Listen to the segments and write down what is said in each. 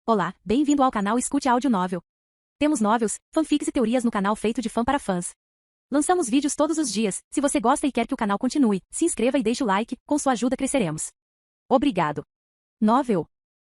Olá, bem-vindo ao canal Escute Áudio Novel. Temos novels, fanfics e teorias no canal feito de fã para fãs. Lançamos vídeos todos os dias. Se você gosta e quer que o canal continue, se inscreva e deixe o like, com sua ajuda cresceremos. Obrigado. Novel.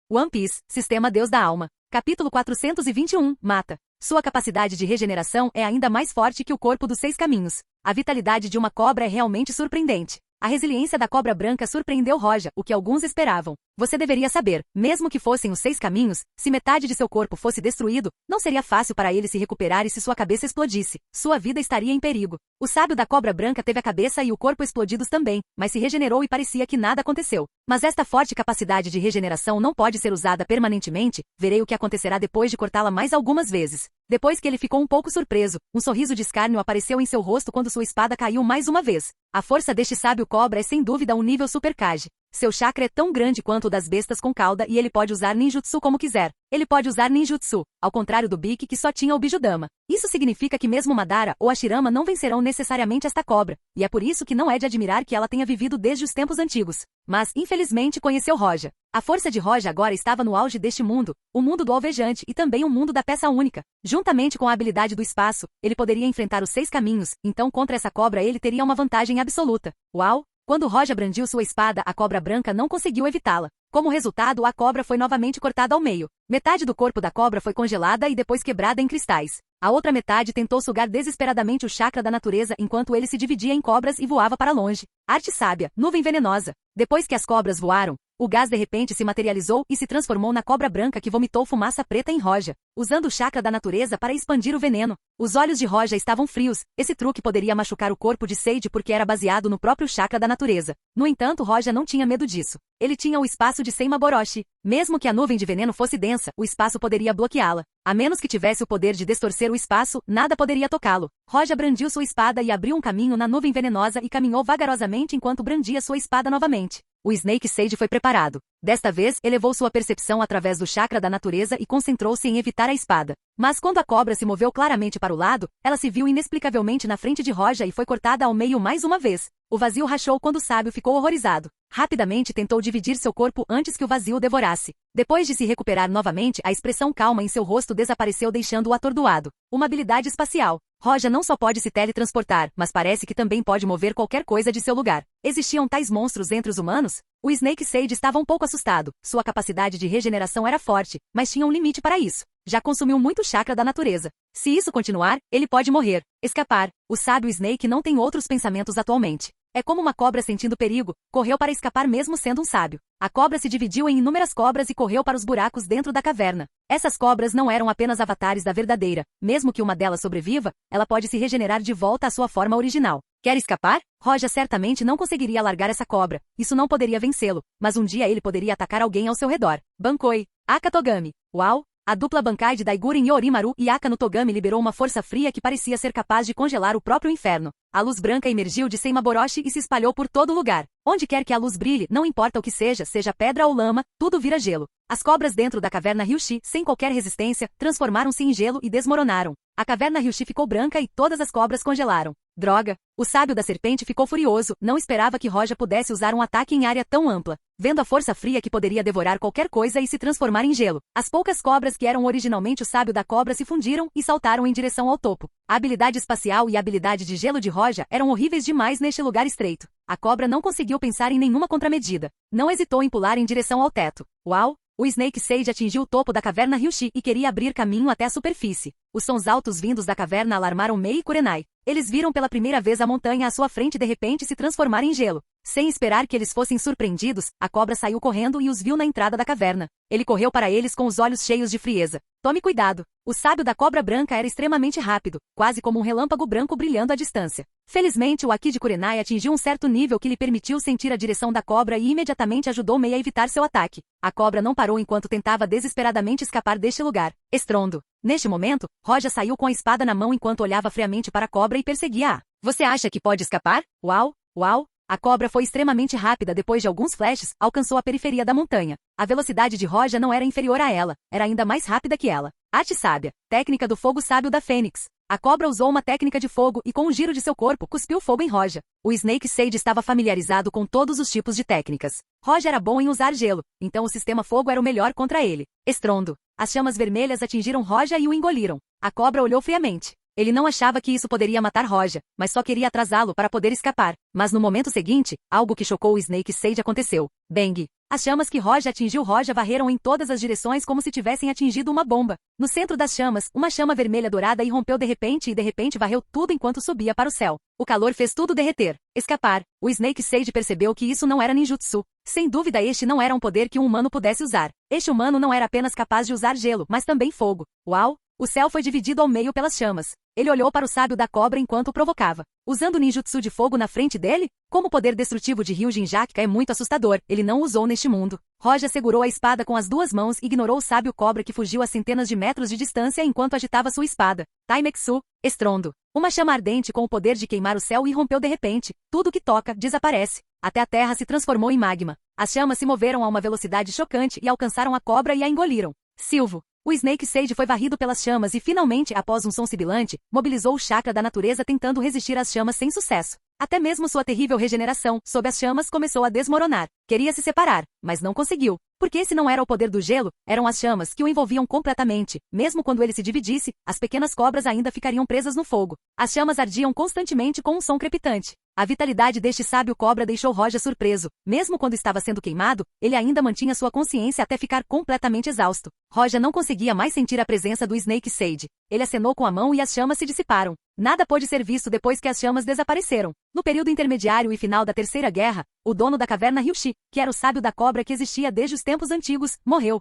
One Piece, Sistema Deus da Alma. Capítulo 421, Mata. Sua capacidade de regeneração é ainda mais forte que o corpo dos 6 caminhos. A vitalidade de uma cobra é realmente surpreendente. A resiliência da cobra branca surpreendeu Roja, o que alguns esperavam. Você deveria saber, mesmo que fossem os 6 caminhos, se metade de seu corpo fosse destruído, não seria fácil para ele se recuperar e se sua cabeça explodisse, sua vida estaria em perigo. O sábio da cobra branca teve a cabeça e o corpo explodidos também, mas se regenerou e parecia que nada aconteceu. Mas esta forte capacidade de regeneração não pode ser usada permanentemente, verei o que acontecerá depois de cortá-la mais algumas vezes. Depois que ele ficou um pouco surpreso, um sorriso de escárnio apareceu em seu rosto quando sua espada caiu mais uma vez. A força deste sábio cobra é sem dúvida um nível Super Kage. Seu chakra é tão grande quanto o das bestas com cauda e ele pode usar ninjutsu como quiser. Ele pode usar ninjutsu, ao contrário do Biki que só tinha o Bijudama. Isso significa que mesmo Madara ou Hashirama não vencerão necessariamente esta cobra, e é por isso que não é de admirar que ela tenha vivido desde os tempos antigos. Mas, infelizmente, conheceu Roja. A força de Roja agora estava no auge deste mundo, o mundo do alvejante e também o mundo da peça única. Juntamente com a habilidade do espaço, ele poderia enfrentar os 6 caminhos, então contra essa cobra ele teria uma vantagem absoluta. Uau! Quando Roja brandiu sua espada, a cobra branca não conseguiu evitá-la. Como resultado, a cobra foi novamente cortada ao meio. Metade do corpo da cobra foi congelada e depois quebrada em cristais. A outra metade tentou sugar desesperadamente o chakra da natureza enquanto ele se dividia em cobras e voava para longe. Arte sábia, nuvem venenosa. Depois que as cobras voaram, o gás de repente se materializou e se transformou na cobra branca que vomitou fumaça preta em Roja, usando o chakra da natureza para expandir o veneno. Os olhos de Roja estavam frios. Esse truque poderia machucar o corpo de Sage porque era baseado no próprio chakra da natureza. No entanto, Roja não tinha medo disso. Ele tinha o espaço de Seimaboroshi. Mesmo que a nuvem de veneno fosse densa, o espaço poderia bloqueá-la. A menos que tivesse o poder de distorcer o espaço, nada poderia tocá-lo. Roja brandiu sua espada e abriu um caminho na nuvem venenosa e caminhou vagarosamente enquanto brandia sua espada novamente. O Snake Sage foi preparado. Desta vez, elevou sua percepção através do chakra da natureza e concentrou-se em evitar a espada. Mas quando a cobra se moveu claramente para o lado, ela se viu inexplicavelmente na frente de Roja e foi cortada ao meio mais uma vez. O vazio rachou quando o sábio ficou horrorizado. Rapidamente tentou dividir seu corpo antes que o vazio o devorasse. Depois de se recuperar novamente, a expressão calma em seu rosto desapareceu deixando-o atordoado. Uma habilidade espacial. Roja não só pode se teletransportar, mas parece que também pode mover qualquer coisa de seu lugar. Existiam tais monstros entre os humanos? O Snake Sage estava um pouco assustado. Sua capacidade de regeneração era forte, mas tinha um limite para isso. Já consumiu muito chakra da natureza. Se isso continuar, ele pode morrer. Escapar. O sábio Snake não tem outros pensamentos atualmente. É como uma cobra sentindo perigo, correu para escapar mesmo sendo um sábio. A cobra se dividiu em inúmeras cobras e correu para os buracos dentro da caverna. Essas cobras não eram apenas avatares da verdadeira. Mesmo que uma delas sobreviva, ela pode se regenerar de volta à sua forma original. Quer escapar? Roja certamente não conseguiria largar essa cobra. Isso não poderia vencê-lo, mas um dia ele poderia atacar alguém ao seu redor. Bankoi. Akatogami. Uau! A dupla Bankai de Daiguren e Orimaru e Aka no Togami liberou uma força fria que parecia ser capaz de congelar o próprio inferno. A luz branca emergiu de Seimaboroshi e se espalhou por todo lugar. Onde quer que a luz brilhe, não importa o que seja pedra ou lama, tudo vira gelo. As cobras dentro da caverna Ryushi, sem qualquer resistência, transformaram-se em gelo e desmoronaram. A caverna Ryushi ficou branca e todas as cobras congelaram. Droga! O sábio da serpente ficou furioso, não esperava que Roja pudesse usar um ataque em área tão ampla. Vendo a força fria que poderia devorar qualquer coisa e se transformar em gelo, as poucas cobras que eram originalmente o sábio da cobra se fundiram e saltaram em direção ao topo. A habilidade espacial e a habilidade de gelo de Roja eram horríveis demais neste lugar estreito. A cobra não conseguiu pensar em nenhuma contramedida. Não hesitou em pular em direção ao teto. Uau! O Snake Sage atingiu o topo da caverna Ryushi e queria abrir caminho até a superfície. Os sons altos vindos da caverna alarmaram Mei e Kurenai. Eles viram pela primeira vez a montanha à sua frente de repente se transformar em gelo. Sem esperar que eles fossem surpreendidos, a cobra saiu correndo e os viu na entrada da caverna. Ele correu para eles com os olhos cheios de frieza. Tome cuidado! O sábio da cobra branca era extremamente rápido, quase como um relâmpago branco brilhando à distância. Felizmente o Haki de Kurenai atingiu um certo nível que lhe permitiu sentir a direção da cobra e imediatamente ajudou Mei a evitar seu ataque. A cobra não parou enquanto tentava desesperadamente escapar deste lugar. Estrondo! Neste momento, Roja saiu com a espada na mão enquanto olhava friamente para a cobra e perseguia-a. Você acha que pode escapar? Uau! Uau! A cobra foi extremamente rápida depois de alguns flashes, alcançou a periferia da montanha. A velocidade de Roja não era inferior a ela, era ainda mais rápida que ela. Arte sábia. Técnica do fogo sábio da Fênix. A cobra usou uma técnica de fogo e com um giro de seu corpo cuspiu fogo em Roja. O Snake Sage estava familiarizado com todos os tipos de técnicas. Roja era bom em usar gelo, então o sistema fogo era o melhor contra ele. Estrondo. As chamas vermelhas atingiram Roja e o engoliram. A cobra olhou friamente. Ele não achava que isso poderia matar Roja, mas só queria atrasá-lo para poder escapar. Mas no momento seguinte, algo que chocou o Snake Sage aconteceu. Bang! As chamas que Roja atingiu Roja varreram em todas as direções como se tivessem atingido uma bomba. No centro das chamas, uma chama vermelha dourada irrompeu de repente varreu tudo enquanto subia para o céu. O calor fez tudo derreter. Escapar. O Snake Sage percebeu que isso não era ninjutsu. Sem dúvida este não era um poder que um humano pudesse usar. Este humano não era apenas capaz de usar gelo, mas também fogo. Uau! O céu foi dividido ao meio pelas chamas. Ele olhou para o sábio da cobra enquanto o provocava. Usando o ninjutsu de fogo na frente dele? Como o poder destrutivo de Ryujin Jakka é muito assustador, ele não usou neste mundo. Roja segurou a espada com as duas mãos e ignorou o sábio cobra que fugiu a centenas de metros de distância enquanto agitava sua espada. Taimeksu, estrondo. Uma chama ardente com o poder de queimar o céu irrompeu de repente. Tudo que toca, desaparece. Até a terra se transformou em magma. As chamas se moveram a uma velocidade chocante e alcançaram a cobra e a engoliram. Silvo. O Snake Sage foi varrido pelas chamas e finalmente, após um som sibilante, mobilizou o chakra da natureza tentando resistir às chamas sem sucesso. Até mesmo sua terrível regeneração, sob as chamas, começou a desmoronar. Queria se separar, mas não conseguiu. Porque esse não era o poder do gelo, eram as chamas que o envolviam completamente. Mesmo quando ele se dividisse, as pequenas cobras ainda ficariam presas no fogo. As chamas ardiam constantemente com um som crepitante. A vitalidade deste sábio cobra deixou Roja surpreso. Mesmo quando estava sendo queimado, ele ainda mantinha sua consciência até ficar completamente exausto. Roja não conseguia mais sentir a presença do Snake Sage. Ele acenou com a mão e as chamas se dissiparam. Nada pôde ser visto depois que as chamas desapareceram. No período intermediário e final da Terceira Guerra, o dono da caverna Ryushi, que era o sábio da cobra que existia desde os tempos antigos, morreu.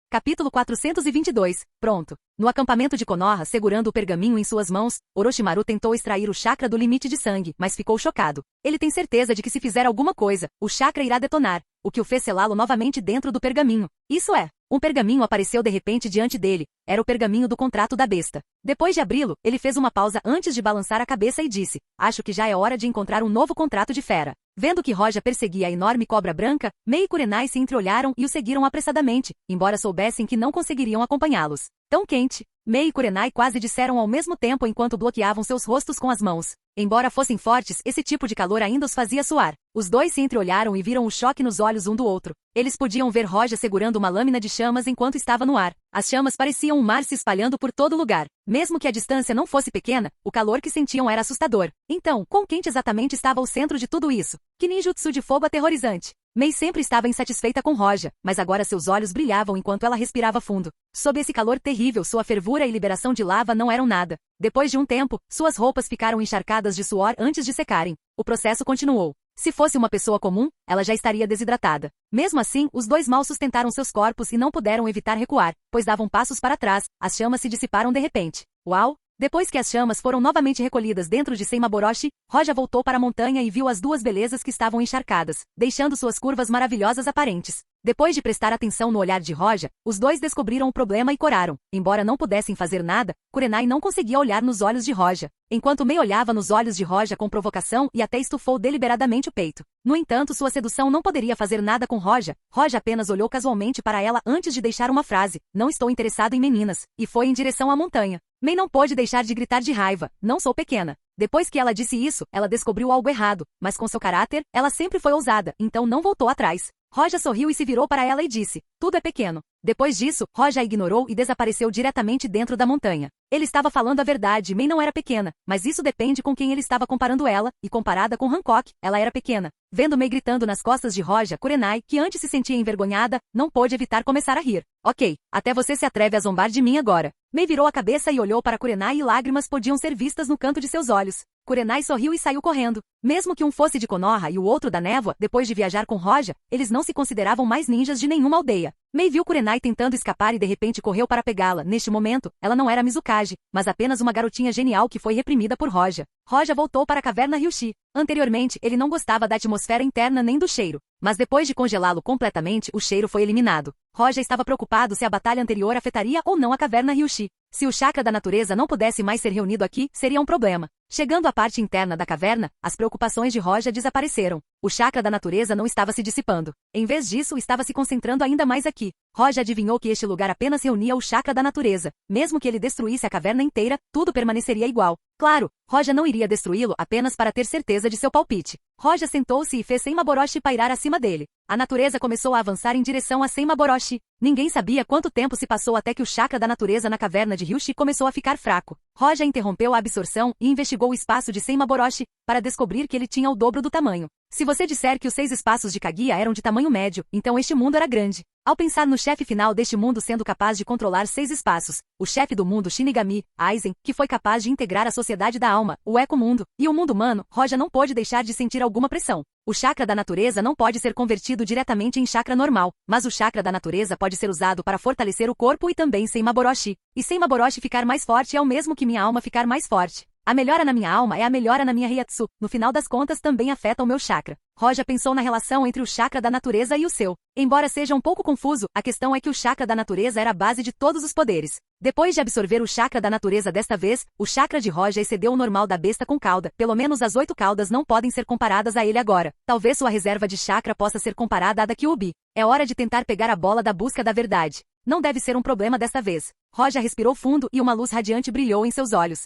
Capítulo 422. Pronto. No acampamento de Konoha, segurando o pergaminho em suas mãos, Orochimaru tentou extrair o chakra do limite de sangue, mas ficou chocado. Ele tem certeza de que se fizer alguma coisa, o chakra irá detonar, o que o fez selá-lo novamente dentro do pergaminho. Isso é, um pergaminho apareceu de repente diante dele. Era o pergaminho do contrato da besta. Depois de abri-lo, ele fez uma pausa antes de balançar a cabeça e disse: acho que já é hora de encontrar um novo contrato de fera. Vendo que Roja perseguia a enorme cobra branca, Mei e Kurenai se entreolharam e o seguiram apressadamente, embora soubessem que não conseguiriam acompanhá-los. Tão quente! Mei e Kurenai quase disseram ao mesmo tempo enquanto bloqueavam seus rostos com as mãos. Embora fossem fortes, esse tipo de calor ainda os fazia suar. Os dois se entreolharam e viram o choque nos olhos um do outro. Eles podiam ver Roja segurando uma lâmina de chamas enquanto estava no ar. As chamas pareciam um mar se espalhando por todo lugar. Mesmo que a distância não fosse pequena, o calor que sentiam era assustador. Então, quão quente exatamente estava o centro de tudo isso? Que ninjutsu de fogo aterrorizante! Mei sempre estava insatisfeita com Roja, mas agora seus olhos brilhavam enquanto ela respirava fundo. Sob esse calor terrível, sua fervura e liberação de lava não eram nada. Depois de um tempo, suas roupas ficaram encharcadas de suor antes de secarem. O processo continuou. Se fosse uma pessoa comum, ela já estaria desidratada. Mesmo assim, os dois mal sustentaram seus corpos e não puderam evitar recuar, pois davam passos para trás. As chamas se dissiparam de repente. Uau! Depois que as chamas foram novamente recolhidas dentro de Seimaboroshi, Roja voltou para a montanha e viu as duas belezas que estavam encharcadas, deixando suas curvas maravilhosas aparentes. Depois de prestar atenção no olhar de Roja, os dois descobriram o problema e coraram. Embora não pudessem fazer nada, Kurenai não conseguia olhar nos olhos de Roja, enquanto Mei olhava nos olhos de Roja com provocação e até estufou deliberadamente o peito. No entanto, sua sedução não poderia fazer nada com Roja. Roja apenas olhou casualmente para ela antes de deixar uma frase: não estou interessado em meninas, e foi em direção à montanha. Mei não pôde deixar de gritar de raiva: não sou pequena. Depois que ela disse isso, ela descobriu algo errado, mas com seu caráter, ela sempre foi ousada, então não voltou atrás. Roja sorriu e se virou para ela e disse: tudo é pequeno. Depois disso, Roja a ignorou e desapareceu diretamente dentro da montanha. Ele estava falando a verdade, Mei não era pequena, mas isso depende com quem ele estava comparando ela, e comparada com Hancock, ela era pequena. Vendo Mei gritando nas costas de Roja, Kurenai, que antes se sentia envergonhada, não pôde evitar começar a rir. Ok, até você se atreve a zombar de mim agora. Mei virou a cabeça e olhou para Kurenai e lágrimas podiam ser vistas no canto de seus olhos. Kurenai sorriu e saiu correndo. Mesmo que um fosse de Konoha e o outro da névoa, depois de viajar com Roja, eles não se consideravam mais ninjas de nenhuma aldeia. Mei viu Kurenai tentando escapar e de repente correu para pegá-la. Neste momento, ela não era Mizukage, mas apenas uma garotinha genial que foi reprimida por Roja. Roja voltou para a caverna Ryushi. Anteriormente, ele não gostava da atmosfera interna nem do cheiro, mas depois de congelá-lo completamente, o cheiro foi eliminado. Roja estava preocupado se a batalha anterior afetaria ou não a caverna Ryushi. Se o chakra da natureza não pudesse mais ser reunido aqui, seria um problema. Chegando à parte interna da caverna, as preocupações de Roja desapareceram. O chakra da natureza não estava se dissipando. Em vez disso, estava se concentrando ainda mais aqui. Roja adivinhou que este lugar apenas reunia o chakra da natureza. Mesmo que ele destruísse a caverna inteira, tudo permaneceria igual. Claro, Roja não iria destruí-lo apenas para ter certeza de seu palpite. Roja sentou-se e fez Senmaboroshi pairar acima dele. A natureza começou a avançar em direção a Senmaboroshi. Ninguém sabia quanto tempo se passou até que o chakra da natureza na caverna de Ryushi começou a ficar fraco. Roja interrompeu a absorção e investigou o espaço de Senmaboroshi para descobrir que ele tinha o dobro do tamanho. Se você disser que os 6 espaços de Kaguya eram de tamanho médio, então este mundo era grande. Ao pensar no chefe final deste mundo sendo capaz de controlar 6 espaços, o chefe do mundo Shinigami, Aizen, que foi capaz de integrar a sociedade da alma, o Eco-mundo, e o mundo humano, Roja não pôde deixar de sentir alguma pressão. O chakra da natureza não pode ser convertido diretamente em chakra normal, mas o chakra da natureza pode ser usado para fortalecer o corpo e também Senmaboroshi. E Senmaboroshi ficar mais forte é o mesmo que minha alma ficar mais forte. A melhora na minha alma é a melhora na minha Reiatsu. No final das contas também afeta o meu chakra. Roja pensou na relação entre o chakra da natureza e o seu. Embora seja um pouco confuso, a questão é que o chakra da natureza era a base de todos os poderes. Depois de absorver o chakra da natureza desta vez, o chakra de Roja excedeu o normal da besta com cauda. Pelo menos as 8 caudas não podem ser comparadas a ele agora. Talvez sua reserva de chakra possa ser comparada à da Kyuubi. É hora de tentar pegar a bola da busca da verdade. Não deve ser um problema desta vez. Roja respirou fundo e uma luz radiante brilhou em seus olhos.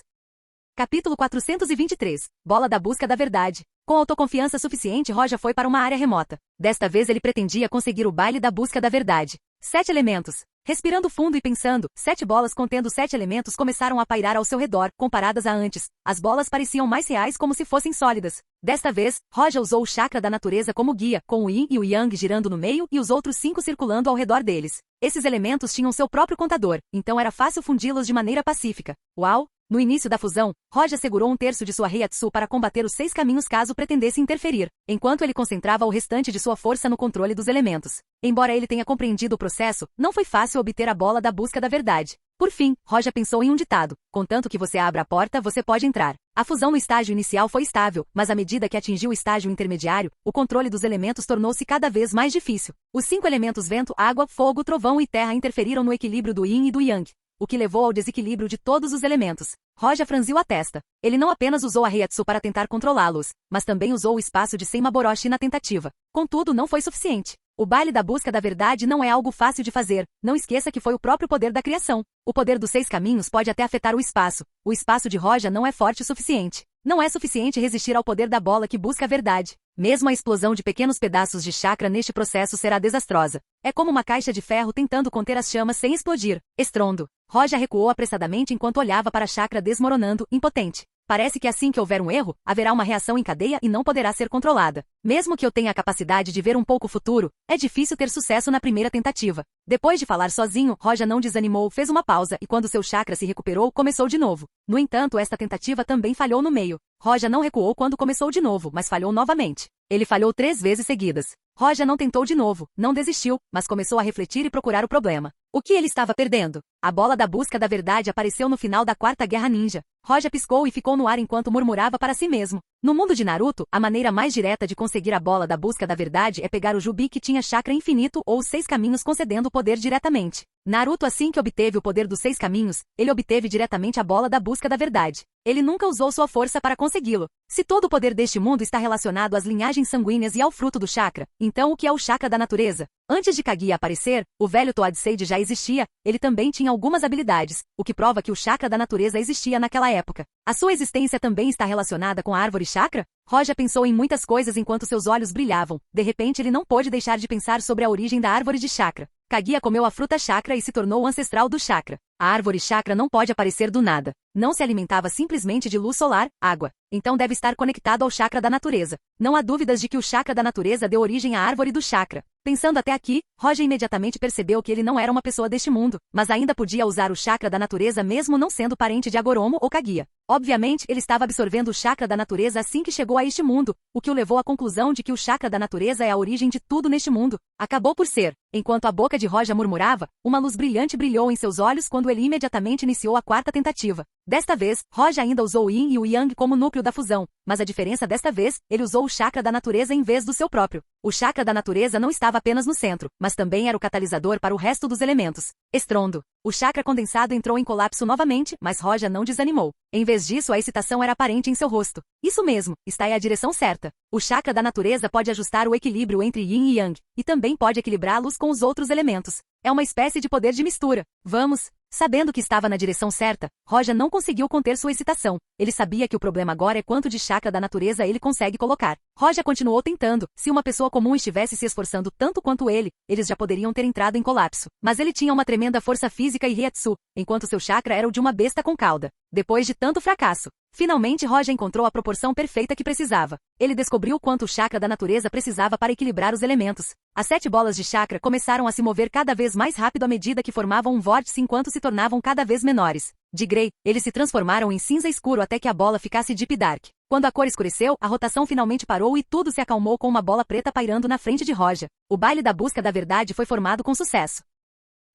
Capítulo 423. Bola da busca da verdade. Com autoconfiança suficiente, Roja foi para uma área remota. Desta vez ele pretendia conseguir o baile da busca da verdade. 7 elementos. Respirando fundo e pensando, 7 bolas contendo 7 elementos começaram a pairar ao seu redor, comparadas a antes. As bolas pareciam mais reais como se fossem sólidas. Desta vez, Roja usou o chakra da natureza como guia, com o Yin e o Yang girando no meio e os outros 5 circulando ao redor deles. Esses elementos tinham seu próprio contador, então era fácil fundi-los de maneira pacífica. Uau! No início da fusão, Roja segurou 1/3 de sua Reiatsu para combater os 6 caminhos caso pretendesse interferir, enquanto ele concentrava o restante de sua força no controle dos elementos. Embora ele tenha compreendido o processo, não foi fácil obter a bola da busca da verdade. Por fim, Roja pensou em um ditado: contanto que você abra a porta, você pode entrar. A fusão no estágio inicial foi estável, mas à medida que atingiu o estágio intermediário, o controle dos elementos tornou-se cada vez mais difícil. Os 5 elementos vento, água, fogo, trovão e terra interferiram no equilíbrio do Yin e do Yang, o que levou ao desequilíbrio de todos os elementos. Roja franziu a testa. Ele não apenas usou a Reiatsu para tentar controlá-los, mas também usou o espaço de Senmaboroshi na tentativa. Contudo, não foi suficiente. O baile da busca da verdade não é algo fácil de fazer. Não esqueça que foi o próprio poder da criação. O poder dos 6 caminhos pode até afetar o espaço. O espaço de Roja não é forte o suficiente. Não é suficiente resistir ao poder da bola que busca a verdade. Mesmo a explosão de pequenos pedaços de chakra neste processo será desastrosa. É como uma caixa de ferro tentando conter as chamas sem explodir. Estrondo. Roja recuou apressadamente enquanto olhava para a chakra desmoronando, impotente. Parece que assim que houver um erro, haverá uma reação em cadeia e não poderá ser controlada. Mesmo que eu tenha a capacidade de ver um pouco o futuro, é difícil ter sucesso na primeira tentativa. Depois de falar sozinho, Roja não desanimou, fez uma pausa e quando seu chakra se recuperou, começou de novo. No entanto, esta tentativa também falhou no meio. Roja não recuou quando começou de novo, mas falhou novamente. Ele falhou 3 vezes seguidas. Roja não tentou de novo, não desistiu, mas começou a refletir e procurar o problema. O que ele estava perdendo? A bola da busca da verdade apareceu no final da 4ª Guerra Ninja. Roja piscou e ficou no ar enquanto murmurava para si mesmo. No mundo de Naruto, a maneira mais direta de conseguir a bola da busca da verdade é pegar o Jubi que tinha chakra infinito ou os 6 caminhos concedendo o poder diretamente. Naruto assim que obteve o poder dos 6 caminhos, ele obteve diretamente a bola da busca da verdade. Ele nunca usou sua força para consegui-lo. Se todo o poder deste mundo está relacionado às linhagens sanguíneas e ao fruto do chakra, então o que é o chakra da natureza? Antes de Kaguya aparecer, o velho Toad Sage já existia, ele também tinha algumas habilidades, o que prova que o chakra da natureza existia naquela época. A sua existência também está relacionada com a árvore chakra? Roja pensou em muitas coisas enquanto seus olhos brilhavam. De repente ele não pôde deixar de pensar sobre a origem da árvore de chakra. Kaguya comeu a fruta chakra e se tornou o ancestral do chakra. A árvore chakra não pode aparecer do nada. Não se alimentava simplesmente de luz solar, água. Então deve estar conectado ao chakra da natureza. Não há dúvidas de que o chakra da natureza deu origem à árvore do chakra. Pensando até aqui, Roja imediatamente percebeu que ele não era uma pessoa deste mundo, mas ainda podia usar o chakra da natureza mesmo não sendo parente de Agoromo ou Kaguya. Obviamente, ele estava absorvendo o chakra da natureza assim que chegou a este mundo, o que o levou à conclusão de que o chakra da natureza é a origem de tudo neste mundo. Acabou por ser. Enquanto a boca de Roja murmurava, uma luz brilhante brilhou em seus olhos quando ele imediatamente iniciou a 4ª tentativa. Desta vez, Roja ainda usou o Yin e o Yang como núcleo da fusão, mas a diferença desta vez, ele usou o chakra da natureza em vez do seu próprio. O chakra da natureza não estava apenas no centro, mas também era o catalisador para o resto dos elementos. Estrondo. O chakra condensado entrou em colapso novamente, mas Roja não desanimou. Em vez disso, a excitação era aparente em seu rosto. Isso mesmo, está em a direção certa. O chakra da natureza pode ajustar o equilíbrio entre Yin e Yang, e também pode equilibrá-los com os outros elementos. É uma espécie de poder de mistura. Vamos! Sabendo que estava na direção certa, Roja não conseguiu conter sua excitação. Ele sabia que o problema agora é quanto de chakra da natureza ele consegue colocar. Roja continuou tentando. Se uma pessoa comum estivesse se esforçando tanto quanto ele, eles já poderiam ter entrado em colapso. Mas ele tinha uma tremenda força física e Reiatsu, enquanto seu chakra era o de uma besta com cauda. Depois de tanto fracasso, finalmente Roja encontrou a proporção perfeita que precisava. Ele descobriu quanto o chakra da natureza precisava para equilibrar os elementos. As 7 bolas de chakra começaram a se mover cada vez mais rápido à medida que formavam um vórtice enquanto se tornavam cada vez menores. De grey, eles se transformaram em cinza escuro até que a bola ficasse deep dark. Quando a cor escureceu, a rotação finalmente parou e tudo se acalmou com uma bola preta pairando na frente de Roja. O baile da busca da verdade foi formado com sucesso.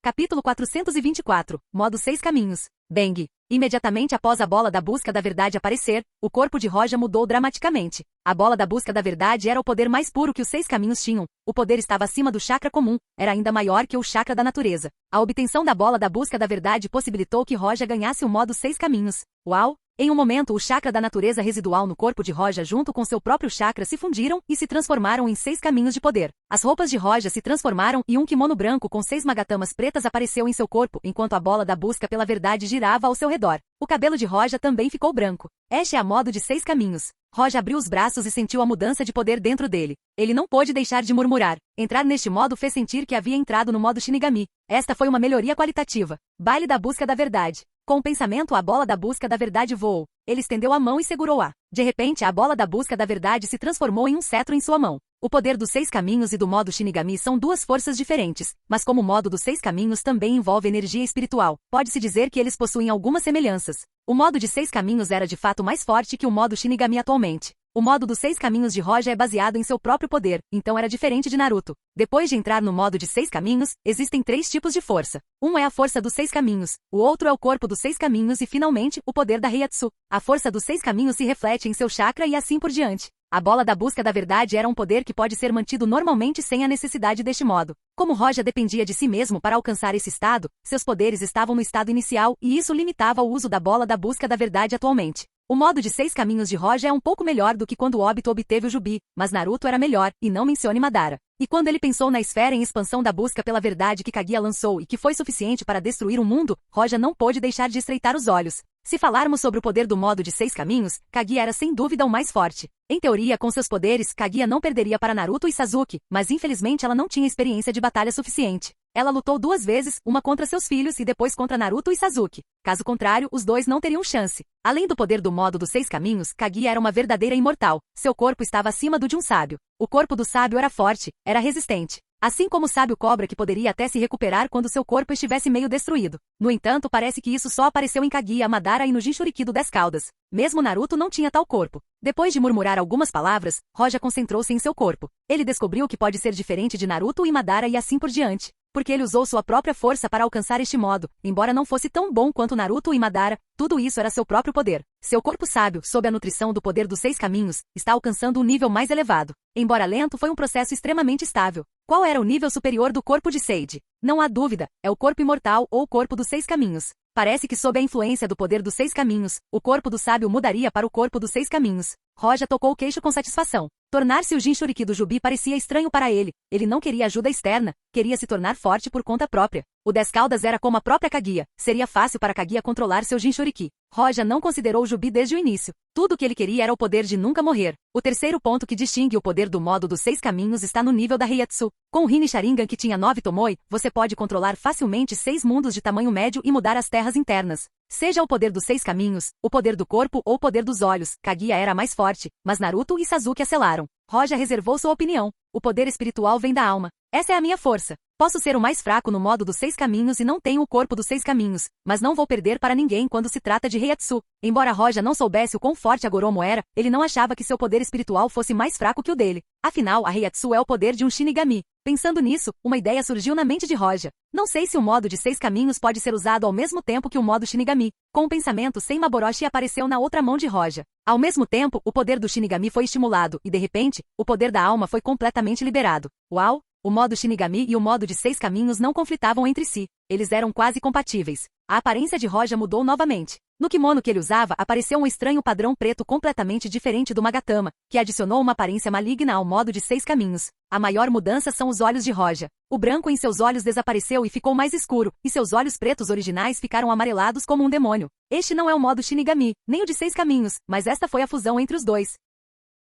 Capítulo 424, Modo 6 Caminhos. Bang! Imediatamente após a bola da busca da verdade aparecer, o corpo de Roja mudou dramaticamente. A bola da busca da verdade era o poder mais puro que os 6 caminhos tinham. O poder estava acima do chakra comum, era ainda maior que o chakra da natureza. A obtenção da bola da busca da verdade possibilitou que Roja ganhasse o modo 6 caminhos. Uau! Em um momento, o chakra da natureza residual no corpo de Roja junto com seu próprio chakra se fundiram e se transformaram em 6 caminhos de poder. As roupas de Roja se transformaram e um kimono branco com 6 magatamas pretas apareceu em seu corpo enquanto a bola da busca pela verdade girava ao seu redor. O cabelo de Roja também ficou branco. Este é a modo de 6 caminhos. Roja abriu os braços e sentiu a mudança de poder dentro dele. Ele não pôde deixar de murmurar. Entrar neste modo fez sentir que havia entrado no modo Shinigami. Esta foi uma melhoria qualitativa. Baile da busca da verdade. Com o pensamento, a bola da busca da verdade voou. Ele estendeu a mão e segurou-a. De repente, a bola da busca da verdade se transformou em um cetro em sua mão. O poder dos 6 caminhos e do modo Shinigami são duas forças diferentes, mas como o modo dos 6 caminhos também envolve energia espiritual, pode-se dizer que eles possuem algumas semelhanças. O modo de 6 caminhos era de fato mais forte que o modo Shinigami atualmente. O modo dos 6 caminhos de Roja é baseado em seu próprio poder, então era diferente de Naruto. Depois de entrar no modo de 6 caminhos, existem 3 tipos de força. Um é a força dos 6 caminhos, o outro é o corpo dos 6 caminhos e finalmente, o poder da Reiatsu. A força dos 6 caminhos se reflete em seu chakra e assim por diante. A bola da busca da verdade era um poder que pode ser mantido normalmente sem a necessidade deste modo. Como Roja dependia de si mesmo para alcançar esse estado, seus poderes estavam no estado inicial e isso limitava o uso da bola da busca da verdade atualmente. O modo de 6 caminhos de Roja é um pouco melhor do que quando Obito obteve o Jubi, mas Naruto era melhor, e não mencione Madara. E quando ele pensou na esfera em expansão da busca pela verdade que Kaguya lançou e que foi suficiente para destruir o mundo, Roja não pôde deixar de estreitar os olhos. Se falarmos sobre o poder do modo de 6 caminhos, Kaguya era sem dúvida o mais forte. Em teoria, com seus poderes, Kaguya não perderia para Naruto e Sasuke, mas infelizmente ela não tinha experiência de batalha suficiente. Ela lutou 2 vezes, uma contra seus filhos e depois contra Naruto e Sasuke. Caso contrário, os dois não teriam chance. Além do poder do modo dos 6 caminhos, Kaguya era uma verdadeira imortal. Seu corpo estava acima do de um sábio. O corpo do sábio era forte, era resistente. Assim como o sábio cobra que poderia até se recuperar quando seu corpo estivesse meio destruído. No entanto, parece que isso só apareceu em Kaguya, Madara e no Jinchuriki do 10 Caudas. Mesmo Naruto não tinha tal corpo. Depois de murmurar algumas palavras, Roja concentrou-se em seu corpo. Ele descobriu que pode ser diferente de Naruto e Madara e assim por diante. Porque ele usou sua própria força para alcançar este modo, embora não fosse tão bom quanto Naruto e Madara, tudo isso era seu próprio poder. Seu corpo sábio, sob a nutrição do poder dos 6 caminhos, está alcançando um nível mais elevado. Embora lento, foi um processo extremamente estável. Qual era o nível superior do corpo de Sage? Não há dúvida, é o corpo imortal ou o corpo dos 6 caminhos. Parece que sob a influência do poder dos 6 caminhos, o corpo do sábio mudaria para o corpo dos 6 caminhos. Roja tocou o queixo com satisfação. Tornar-se o Jinchuriki do Jubi parecia estranho para ele. Ele não queria ajuda externa, queria se tornar forte por conta própria. O 10 Caudas era como a própria Kaguya. Seria fácil para Kaguya controlar seu Jinchuriki. Roja não considerou o Jubi desde o início. Tudo o que ele queria era o poder de nunca morrer. O terceiro ponto que distingue o poder do modo dos 6 caminhos está no nível da Reiatsu. Com o Rin Sharingan que tinha 9 Tomoe, você pode controlar facilmente 6 mundos de tamanho médio e mudar as terras internas. Seja o poder dos 6 caminhos, o poder do corpo ou o poder dos olhos, Kaguya era mais forte, mas Naruto e Sasuke selaram. Roja reservou sua opinião. O poder espiritual vem da alma. Essa é a minha força. Posso ser o mais fraco no modo dos 6 caminhos e não tenho o corpo dos 6 caminhos, mas não vou perder para ninguém quando se trata de Heiatsu. Embora Roja não soubesse o quão forte Agoromo era, ele não achava que seu poder espiritual fosse mais fraco que o dele. Afinal, a Heiatsu é o poder de um Shinigami. Pensando nisso, uma ideia surgiu na mente de Roja. Não sei se o modo de 6 caminhos pode ser usado ao mesmo tempo que o modo Shinigami. Com o pensamento, Senmaboroshi apareceu na outra mão de Roja. Ao mesmo tempo, o poder do Shinigami foi estimulado e, de repente, o poder da alma foi completamente liberado. Uau! O modo Shinigami e o modo de 6 caminhos não conflitavam entre si. Eles eram quase compatíveis. A aparência de Roja mudou novamente. No kimono que ele usava, apareceu um estranho padrão preto completamente diferente do Magatama, que adicionou uma aparência maligna ao modo de 6 caminhos. A maior mudança são os olhos de Roja. O branco em seus olhos desapareceu e ficou mais escuro, e seus olhos pretos originais ficaram amarelados como um demônio. Este não é o modo Shinigami, nem o de 6 caminhos, mas esta foi a fusão entre os dois.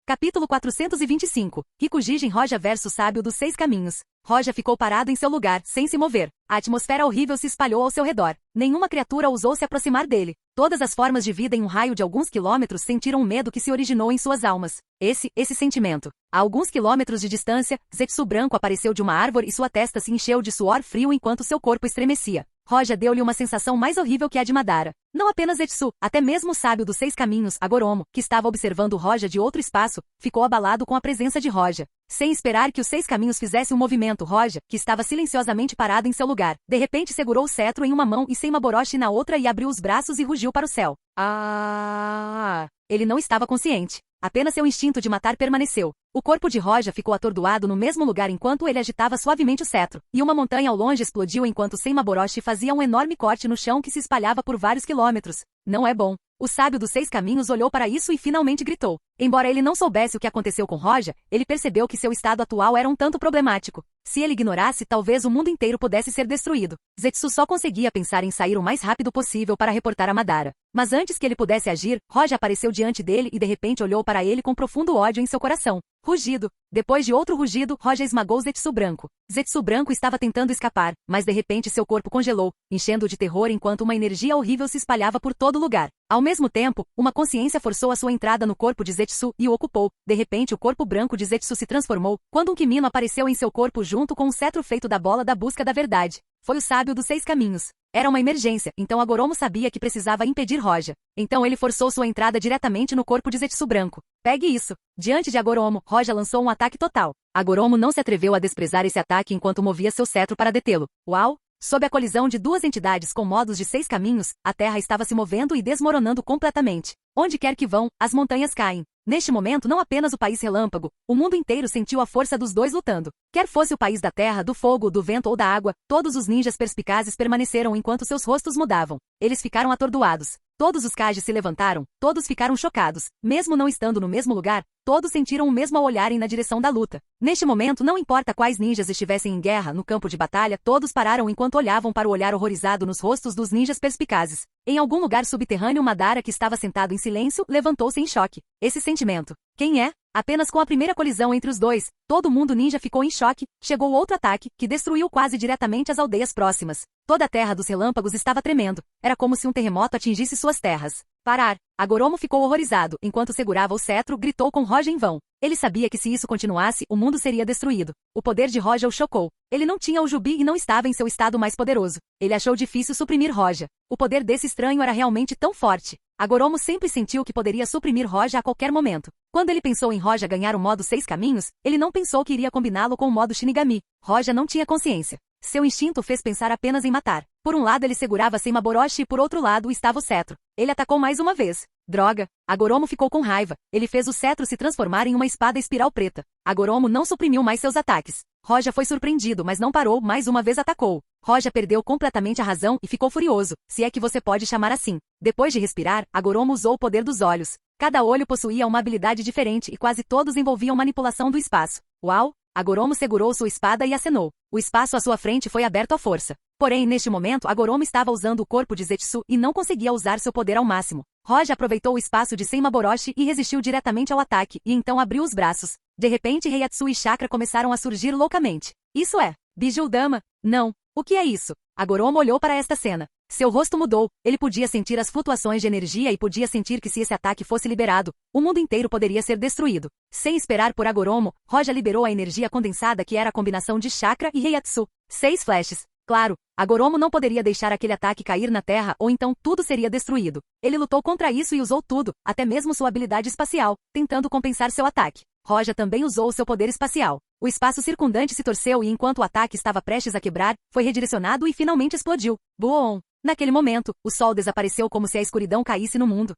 Capítulo 425. Hikujin Roja versus Sábio dos 6 caminhos. Roja ficou parado em seu lugar, sem se mover. A atmosfera horrível se espalhou ao seu redor. Nenhuma criatura ousou se aproximar dele. Todas as formas de vida em um raio de alguns quilômetros sentiram um medo que se originou em suas almas. Esse sentimento. A alguns quilômetros de distância, Zetsu branco apareceu de uma árvore e sua testa se encheu de suor frio enquanto seu corpo estremecia. Roja deu-lhe uma sensação mais horrível que a de Madara. Não apenas Zetsu, até mesmo o sábio dos 6 caminhos, Agoromo, que estava observando Roja de outro espaço, ficou abalado com a presença de Roja. Sem esperar que os 6 caminhos fizessem um movimento, Roja, que estava silenciosamente parado em seu lugar, de repente segurou o cetro em uma mão e Senmaboroshi na outra e abriu os braços e rugiu para o céu. Ele não estava consciente. Apenas seu instinto de matar permaneceu. O corpo de Roja ficou atordoado no mesmo lugar enquanto ele agitava suavemente o cetro, e uma montanha ao longe explodiu enquanto Senmaboroshi fazia um enorme corte no chão que se espalhava por vários quilômetros. Não é bom. O sábio dos 6 caminhos olhou para isso e finalmente gritou. Embora ele não soubesse o que aconteceu com Roja, ele percebeu que seu estado atual era um tanto problemático. Se ele ignorasse, talvez o mundo inteiro pudesse ser destruído. Zetsu só conseguia pensar em sair o mais rápido possível para reportar a Madara. Mas antes que ele pudesse agir, Roja apareceu diante dele e de repente olhou para ele com profundo ódio em seu coração. Rugido. Depois de outro rugido, Roja esmagou Zetsu branco. Zetsu branco estava tentando escapar, mas de repente seu corpo congelou, enchendo de terror enquanto uma energia horrível se espalhava por todo lugar. Ao mesmo tempo, uma consciência forçou a sua entrada no corpo de Zetsu e o ocupou. De repente o corpo branco de Zetsu se transformou, quando um Kimino apareceu em seu corpo junto com um cetro feito da bola da busca da verdade. Foi o sábio dos 6 caminhos. Era uma emergência, então Agoromo sabia que precisava impedir Roja. Então ele forçou sua entrada diretamente no corpo de Zetsu branco. Pegue isso. Diante de Agoromo, Roja lançou um ataque total. Agoromo não se atreveu a desprezar esse ataque enquanto movia seu cetro para detê-lo. Uau! Sob a colisão de duas entidades com modos de 6 caminhos, a Terra estava se movendo e desmoronando completamente. Onde quer que vão, as montanhas caem. Neste momento não apenas o país relâmpago, o mundo inteiro sentiu a força dos dois lutando. Quer fosse o país da terra, do fogo, do vento ou da água, todos os ninjas perspicazes permaneceram enquanto seus rostos mudavam. Eles ficaram atordoados. Todos os Kages se levantaram, todos ficaram chocados. Mesmo não estando no mesmo lugar, todos sentiram o mesmo ao olharem na direção da luta. Neste momento, não importa quais ninjas estivessem em guerra, no campo de batalha, todos pararam enquanto olhavam para o olhar horrorizado nos rostos dos ninjas perspicazes. Em algum lugar subterrâneo, Madara, que estava sentado em silêncio, levantou-se em choque. Esse sentimento. Quem é? Apenas com a primeira colisão entre os dois, todo mundo ninja ficou em choque. Chegou outro ataque, que destruiu quase diretamente as aldeias próximas. Toda a terra dos relâmpagos estava tremendo. Era como se um terremoto atingisse suas terras. Parar. Agoromo ficou horrorizado, enquanto segurava o cetro, gritou com Roja em vão. Ele sabia que se isso continuasse, o mundo seria destruído. O poder de Roja o chocou. Ele não tinha o Jubi e não estava em seu estado mais poderoso. Ele achou difícil suprimir Roja. O poder desse estranho era realmente tão forte. Agoromo sempre sentiu que poderia suprimir Roja a qualquer momento. Quando ele pensou em Roja ganhar o modo 6 caminhos, ele não pensou que iria combiná-lo com o modo Shinigami. Roja não tinha consciência. Seu instinto fez pensar apenas em matar. Por um lado ele segurava Senmaboroshi e por outro lado estava o cetro. Ele atacou mais uma vez. Droga! Agoromo ficou com raiva. Ele fez o cetro se transformar em uma espada espiral preta. Agoromo não suprimiu mais seus ataques. Roja foi surpreendido, mas não parou, mais uma vez atacou. Roja perdeu completamente a razão e ficou furioso, se é que você pode chamar assim. Depois de respirar, Agoromo usou o poder dos olhos. Cada olho possuía uma habilidade diferente e quase todos envolviam manipulação do espaço. Uau! Agoromo segurou sua espada e acenou. O espaço à sua frente foi aberto à força. Porém, neste momento, Agoromo estava usando o corpo de Zetsu e não conseguia usar seu poder ao máximo. Roja aproveitou o espaço de Senmaboroshi e resistiu diretamente ao ataque, e então abriu os braços. De repente, Heiatsu e Chakra começaram a surgir loucamente. Isso é Bijuu-dama? Não. O que é isso? Agoromo olhou para esta cena. Seu rosto mudou. Ele podia sentir as flutuações de energia e podia sentir que se esse ataque fosse liberado, o mundo inteiro poderia ser destruído. Sem esperar por Agoromo, Roja liberou a energia condensada que era a combinação de Chakra e Heiatsu. 6 flashes. Claro, a Goromo não poderia deixar aquele ataque cair na Terra ou então tudo seria destruído. Ele lutou contra isso e usou tudo, até mesmo sua habilidade espacial, tentando compensar seu ataque. Roja também usou seu poder espacial. O espaço circundante se torceu e enquanto o ataque estava prestes a quebrar, foi redirecionado e finalmente explodiu. Boom! Naquele momento, o sol desapareceu como se a escuridão caísse no mundo.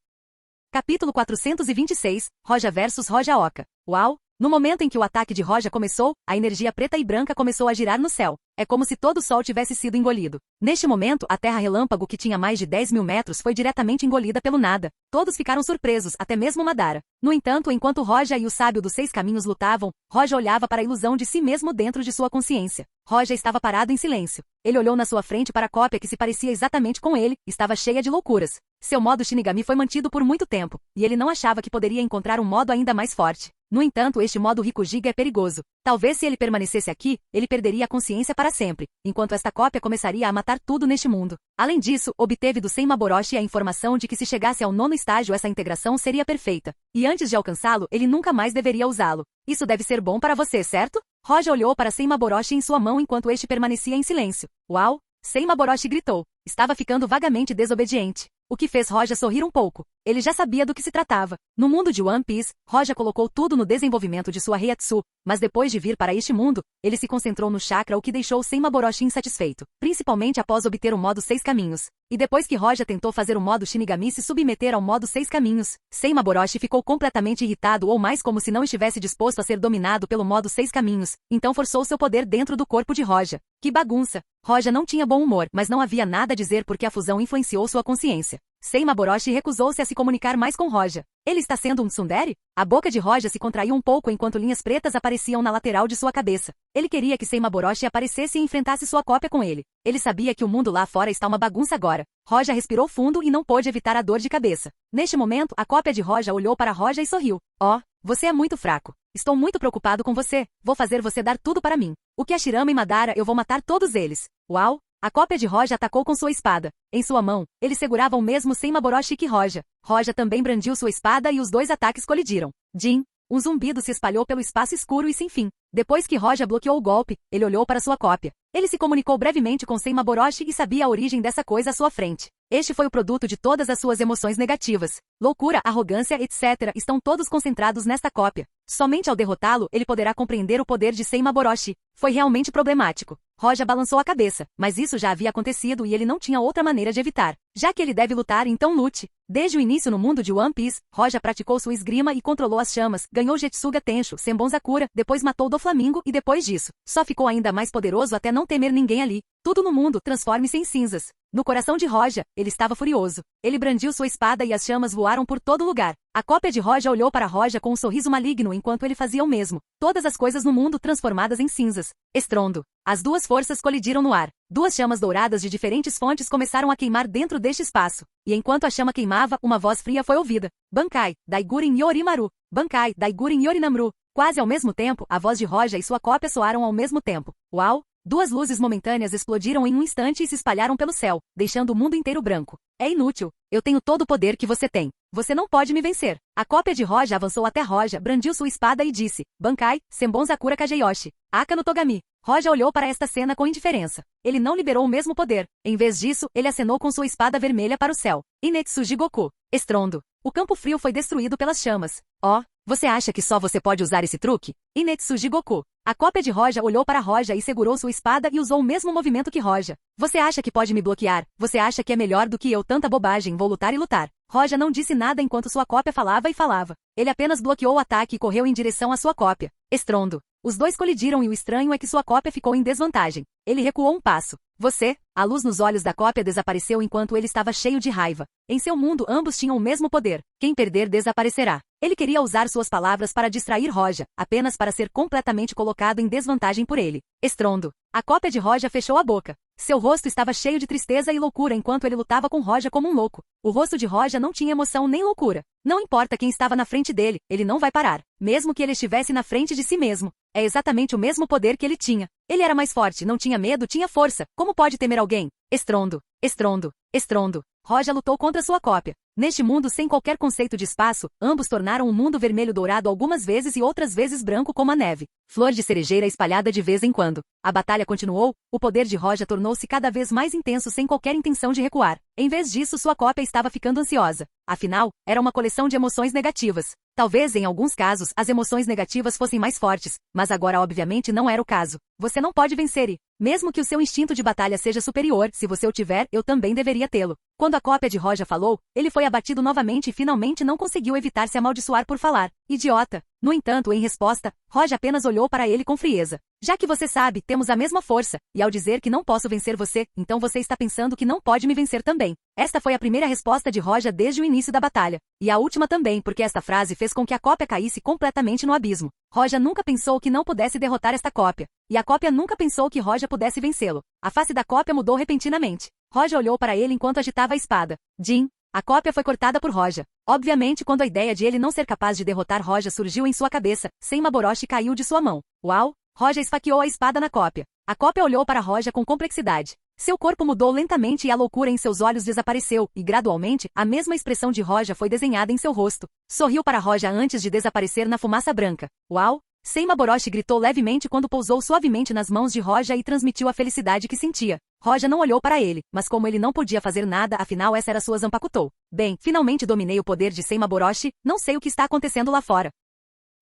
Capítulo 426, Roja vs Roja Oca. Uau! No momento em que o ataque de Roja começou, a energia preta e branca começou a girar no céu. É como se todo o sol tivesse sido engolido. Neste momento, a Terra Relâmpago que tinha mais de 10.000 metros foi diretamente engolida pelo nada. Todos ficaram surpresos, até mesmo Madara. No entanto, enquanto Roja e o Sábio dos Seis Caminhos lutavam, Roja olhava para a ilusão de si mesmo dentro de sua consciência. Roja estava parado em silêncio. Ele olhou na sua frente para a cópia que se parecia exatamente com ele, estava cheia de loucuras. Seu modo Shinigami foi mantido por muito tempo, e ele não achava que poderia encontrar um modo ainda mais forte. No entanto, este modo Rikujiga é perigoso. Talvez se ele permanecesse aqui, ele perderia a consciência para sempre, enquanto esta cópia começaria a matar tudo neste mundo. Além disso, obteve do Senmaboroshi a informação de que se chegasse ao 9º estágio essa integração seria perfeita, e antes de alcançá-lo, ele nunca mais deveria usá-lo. Isso deve ser bom para você, certo? Roja olhou para Senmaboroshi em sua mão enquanto este permanecia em silêncio. Uau! Senmaboroshi gritou. Estava ficando vagamente desobediente. O que fez Roja sorrir um pouco. Ele já sabia do que se tratava. No mundo de One Piece, Roja colocou tudo no desenvolvimento de sua Reiatsu, mas depois de vir para este mundo, ele se concentrou no chakra, o que deixou Senmaboroshi insatisfeito, principalmente após obter o modo Seis Caminhos. E depois que Roja tentou fazer o modo Shinigami se submeter ao modo Seis Caminhos, Senmaboroshi ficou completamente irritado ou mais como se não estivesse disposto a ser dominado pelo modo Seis Caminhos, então forçou seu poder dentro do corpo de Roja. Que bagunça! Roja não tinha bom humor, mas não havia nada a dizer porque a fusão influenciou sua consciência. Senmaboroshi recusou-se a se comunicar mais com Roja. Ele está sendo um tsundere? A boca de Roja se contraiu um pouco enquanto linhas pretas apareciam na lateral de sua cabeça. Ele queria que Senmaboroshi aparecesse e enfrentasse sua cópia com ele. Ele sabia que o mundo lá fora está uma bagunça agora. Roja respirou fundo e não pôde evitar a dor de cabeça. Neste momento, a cópia de Roja olhou para Roja e sorriu. Oh, você é muito fraco. Estou muito preocupado com você. Vou fazer você dar tudo para mim. O que Hashirama e Madara eu vou matar todos eles. Uau! A cópia de Roja atacou com sua espada. Em sua mão, ele segurava o mesmo Senmaboroshi que Roja. Roja também brandiu sua espada e os dois ataques colidiram. Jin! Um zumbido se espalhou pelo espaço escuro e sem fim. Depois que Roja bloqueou o golpe, ele olhou para sua cópia. Ele se comunicou brevemente com Senmaboroshi e sabia a origem dessa coisa à sua frente. Este foi o produto de todas as suas emoções negativas. Loucura, arrogância, etc. estão todos concentrados nesta cópia. Somente ao derrotá-lo, ele poderá compreender o poder de Senmaboroshi. Foi realmente problemático. Roja balançou a cabeça, mas isso já havia acontecido e ele não tinha outra maneira de evitar. Já que ele deve lutar, então lute. Desde o início no mundo de One Piece, Roja praticou sua esgrima e controlou as chamas, ganhou Jetsuga Tensho, Senbonzakura, depois matou Doflamingo e depois disso, só ficou ainda mais poderoso até não temer ninguém ali. Tudo no mundo transforme-se em cinzas. No coração de Roja, ele estava furioso. Ele brandiu sua espada e as chamas voaram por todo lugar. A cópia de Roja olhou para Roja com um sorriso maligno enquanto ele fazia o mesmo. Todas as coisas no mundo transformadas em cinzas. Estrondo. As duas forças colidiram no ar. Duas chamas douradas de diferentes fontes começaram a queimar dentro deste espaço. E enquanto a chama queimava, uma voz fria foi ouvida. Bankai, Daigurin Yorimaru. Bankai, Daigurin Yorinamru. Quase ao mesmo tempo, a voz de Roja e sua cópia soaram ao mesmo tempo. Uau! Duas luzes momentâneas explodiram em um instante e se espalharam pelo céu, deixando o mundo inteiro branco. É inútil. Eu tenho todo o poder que você tem. Você não pode me vencer. A cópia de Roja avançou até Roja, brandiu sua espada e disse, Bankai, Senbonzakura Kageyoshi. Aka no Togami. Roja olhou para esta cena com indiferença. Ele não liberou o mesmo poder. Em vez disso, ele acenou com sua espada vermelha para o céu. Inetsuji Goku. Estrondo. O campo frio foi destruído pelas chamas. Oh, você acha que só você pode usar esse truque? Inetsuji Goku. A cópia de Roja olhou para Roja e segurou sua espada e usou o mesmo movimento que Roja. Você acha que pode me bloquear? Você acha que é melhor do que eu? Tanta bobagem, vou lutar e lutar. Roja não disse nada enquanto sua cópia falava e falava. Ele apenas bloqueou o ataque e correu em direção à sua cópia. Estrondo. Os dois colidiram e o estranho é que sua cópia ficou em desvantagem. Ele recuou um passo. Você? A luz nos olhos da cópia desapareceu enquanto ele estava cheio de raiva. Em seu mundo ambos tinham o mesmo poder. Quem perder desaparecerá. Ele queria usar suas palavras para distrair Roja, apenas para ser completamente colocado em desvantagem por ele. Estrondo. A cópia de Roja fechou a boca. Seu rosto estava cheio de tristeza e loucura enquanto ele lutava com Roja como um louco. O rosto de Roja não tinha emoção nem loucura. Não importa quem estava na frente dele, ele não vai parar. Mesmo que ele estivesse na frente de si mesmo. É exatamente o mesmo poder que ele tinha. Ele era mais forte, não tinha medo, tinha força. Como pode temer alguém? Estrondo, estrondo, estrondo. Roja lutou contra sua cópia. Neste mundo sem qualquer conceito de espaço, ambos tornaram o mundo vermelho dourado algumas vezes e outras vezes branco como a neve. Flor de cerejeira espalhada de vez em quando. A batalha continuou, o poder de Roja tornou-se cada vez mais intenso sem qualquer intenção de recuar. Em vez disso, sua cópia estava ficando ansiosa. Afinal, era uma coleção de emoções negativas. Talvez, em alguns casos, as emoções negativas fossem mais fortes, mas agora obviamente não era o caso. Você não pode vencer e, mesmo que o seu instinto de batalha seja superior, se você o tiver, eu também deveria tê-lo. Quando a cópia de Roja falou, ele foi abatido novamente e finalmente não conseguiu evitar se amaldiçoar por falar. Idiota! No entanto, em resposta, Roja apenas olhou para ele com frieza. Já que você sabe, temos a mesma força, e ao dizer que não posso vencer você, então você está pensando que não pode me vencer também. Esta foi a primeira resposta de Roja desde o início da batalha. E a última também, porque esta frase fez com que a cópia caísse completamente no abismo. Roja nunca pensou que não pudesse derrotar esta cópia. E a cópia nunca pensou que Roja pudesse vencê-lo. A face da cópia mudou repentinamente. Roja olhou para ele enquanto agitava a espada. Jin. A cópia foi cortada por Roja. Obviamente, quando a ideia de ele não ser capaz de derrotar Roja surgiu em sua cabeça, Senma Boroshi caiu de sua mão. Uau! Roja esfaqueou a espada na cópia. A cópia olhou para Roja com complexidade. Seu corpo mudou lentamente e a loucura em seus olhos desapareceu, e gradualmente, a mesma expressão de Roja foi desenhada em seu rosto. Sorriu para Roja antes de desaparecer na fumaça branca. Uau! Senma Boroshi gritou levemente quando pousou suavemente nas mãos de Roja e transmitiu a felicidade que sentia. Roja não olhou para ele, mas como ele não podia fazer nada, afinal essa era sua Zanpakutou. Bem, finalmente dominei o poder de Senma Boroshi, não sei o que está acontecendo lá fora.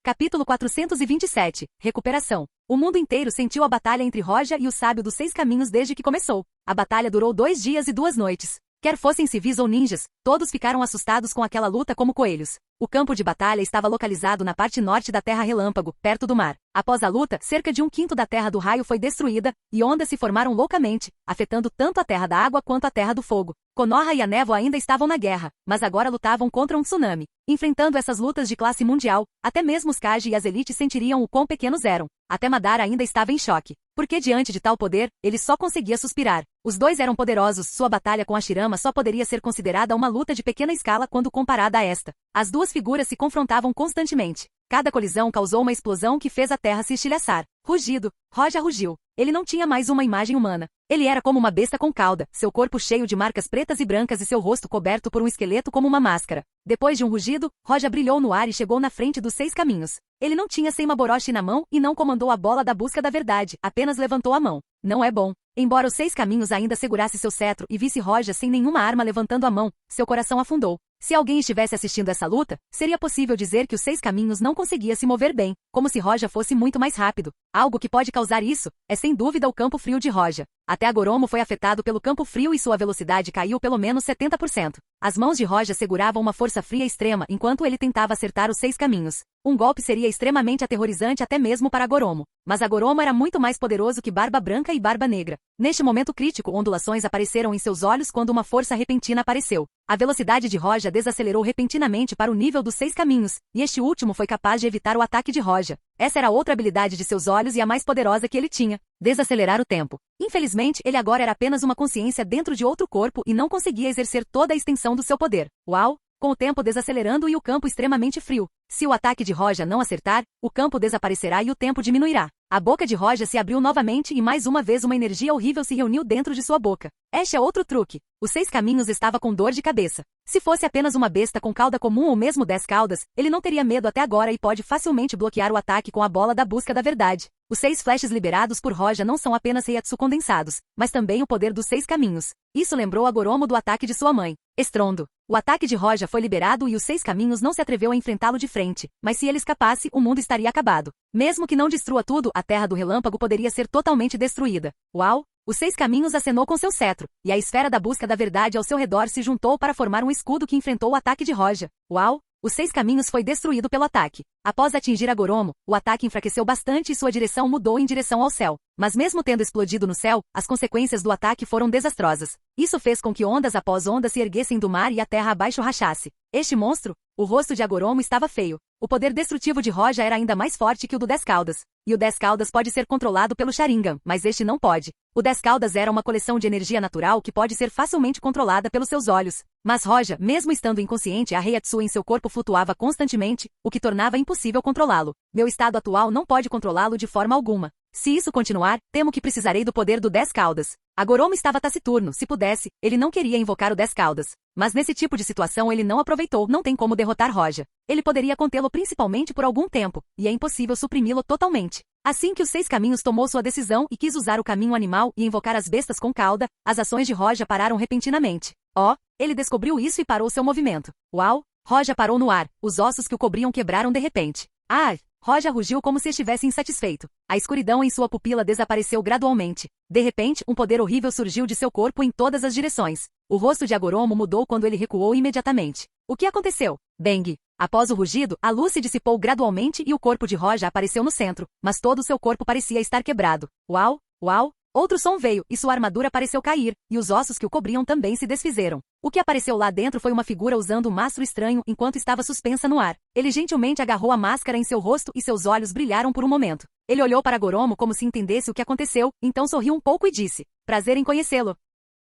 Capítulo 427. Recuperação. O mundo inteiro sentiu a batalha entre Roja e o Sábio dos Seis Caminhos desde que começou. A batalha durou 2 dias e 2 noites. Quer fossem civis ou ninjas, todos ficaram assustados com aquela luta como coelhos. O campo de batalha estava localizado na parte norte da Terra Relâmpago, perto do mar. Após a luta, cerca de 1/5 da Terra do Raio foi destruída, e ondas se formaram loucamente, afetando tanto a Terra da Água quanto a Terra do Fogo. Konoha e a Névoa ainda estavam na guerra, mas agora lutavam contra um tsunami. Enfrentando essas lutas de classe mundial, até mesmo os Kage e as elites sentiriam o quão pequenos eram. Até Madara ainda estava em choque. Porque diante de tal poder, ele só conseguia suspirar. Os dois eram poderosos, sua batalha com a Shirama só poderia ser considerada uma luta de pequena escala quando comparada a esta. As duas figuras se confrontavam constantemente. Cada colisão causou uma explosão que fez a terra se estilhaçar. Rugido. Roja rugiu. Ele não tinha mais uma imagem humana. Ele era como uma besta com cauda, seu corpo cheio de marcas pretas e brancas e seu rosto coberto por um esqueleto como uma máscara. Depois de um rugido, Roja brilhou no ar e chegou na frente dos 6 caminhos. Ele não tinha Senma Boroshi na mão e não comandou a bola da busca da verdade, apenas levantou a mão. Não é bom. Embora os 6 caminhos ainda segurasse seu cetro e visse Roja sem nenhuma arma levantando a mão, seu coração afundou. Se alguém estivesse assistindo essa luta, seria possível dizer que os 6 caminhos não conseguia se mover bem, como se Roja fosse muito mais rápido. Algo que pode causar isso é sem dúvida o campo frio de Roja. Até Agoromo foi afetado pelo campo frio e sua velocidade caiu pelo menos 70%. As mãos de Roja seguravam uma força fria extrema enquanto ele tentava acertar os 6 caminhos. Um golpe seria extremamente aterrorizante até mesmo para Agoromo. Mas Agoromo era muito mais poderoso que Barba Branca e Barba Negra. Neste momento crítico, ondulações apareceram em seus olhos quando uma força repentina apareceu. A velocidade de Roja desacelerou repentinamente para o nível dos 6 caminhos, e este último foi capaz de evitar o ataque de Roja. Essa era outra habilidade de seus olhos e a mais poderosa que ele tinha: desacelerar o tempo. Infelizmente, ele agora era apenas uma consciência dentro de outro corpo e não conseguia exercer toda a extensão do seu poder. Uau! Com o tempo desacelerando e o campo extremamente frio. Se o ataque de Roja não acertar, o campo desaparecerá e o tempo diminuirá. A boca de Roja se abriu novamente e mais uma vez uma energia horrível se reuniu dentro de sua boca. Este é outro truque. Os 6 caminhos estava com dor de cabeça. Se fosse apenas uma besta com cauda comum ou mesmo 10 caudas, ele não teria medo até agora e pode facilmente bloquear o ataque com a bola da busca da verdade. Os 6 flashes liberados por Roja não são apenas Reiatsu condensados, mas também o poder dos 6 caminhos. Isso lembrou Agoromo do ataque de sua mãe. Estrondo. O ataque de Roja foi liberado e os 6 caminhos não se atreveu a enfrentá-lo de frente, mas se ele escapasse, o mundo estaria acabado. Mesmo que não destrua tudo, a Terra do Relâmpago poderia ser totalmente destruída. Uau! Os 6 caminhos acenou com seu cetro, e a esfera da busca da verdade ao seu redor se juntou para formar um escudo que enfrentou o ataque de Roja. Uau! Os 6 caminhos foi destruído pelo ataque. Após atingir Agoromo, o ataque enfraqueceu bastante e sua direção mudou em direção ao céu. Mas mesmo tendo explodido no céu, as consequências do ataque foram desastrosas. Isso fez com que ondas após ondas se erguessem do mar e a terra abaixo rachasse. Este monstro, o rosto de Agoromo estava feio. O poder destrutivo de Roja era ainda mais forte que o do 10 caudas. E o 10 caudas pode ser controlado pelo Sharingan, mas este não pode. O 10 caudas era uma coleção de energia natural que pode ser facilmente controlada pelos seus olhos. Mas Roja, mesmo estando inconsciente, a Reiatsu em seu corpo flutuava constantemente, o que tornava impossível controlá-lo. Meu estado atual não pode controlá-lo de forma alguma. Se isso continuar, temo que precisarei do poder do 10 caudas. Agoromo estava taciturno, se pudesse, ele não queria invocar o 10 caudas. Mas nesse tipo de situação ele não aproveitou, não tem como derrotar Roja. Ele poderia contê-lo principalmente por algum tempo, e é impossível suprimi-lo totalmente. Assim que os 6 caminhos tomou sua decisão e quis usar o caminho animal e invocar as bestas com cauda, as ações de Roja pararam repentinamente. Ele descobriu isso e parou seu movimento. Uau! Roja parou no ar, os ossos que o cobriam quebraram de repente. Roja rugiu como se estivesse insatisfeito. A escuridão em sua pupila desapareceu gradualmente. De repente, um poder horrível surgiu de seu corpo em todas as direções. O rosto de Agoromo mudou quando ele recuou imediatamente. O que aconteceu? Bang! Após o rugido, a luz se dissipou gradualmente e o corpo de Roja apareceu no centro, mas todo o seu corpo parecia estar quebrado. Uau! Uau! Outro som veio, e sua armadura pareceu cair, e os ossos que o cobriam também se desfizeram. O que apareceu lá dentro foi uma figura usando um mastro estranho enquanto estava suspensa no ar. Ele gentilmente agarrou a máscara em seu rosto e seus olhos brilharam por um momento. Ele olhou para Agoromo como se entendesse o que aconteceu, então sorriu um pouco e disse: "Prazer em conhecê-lo."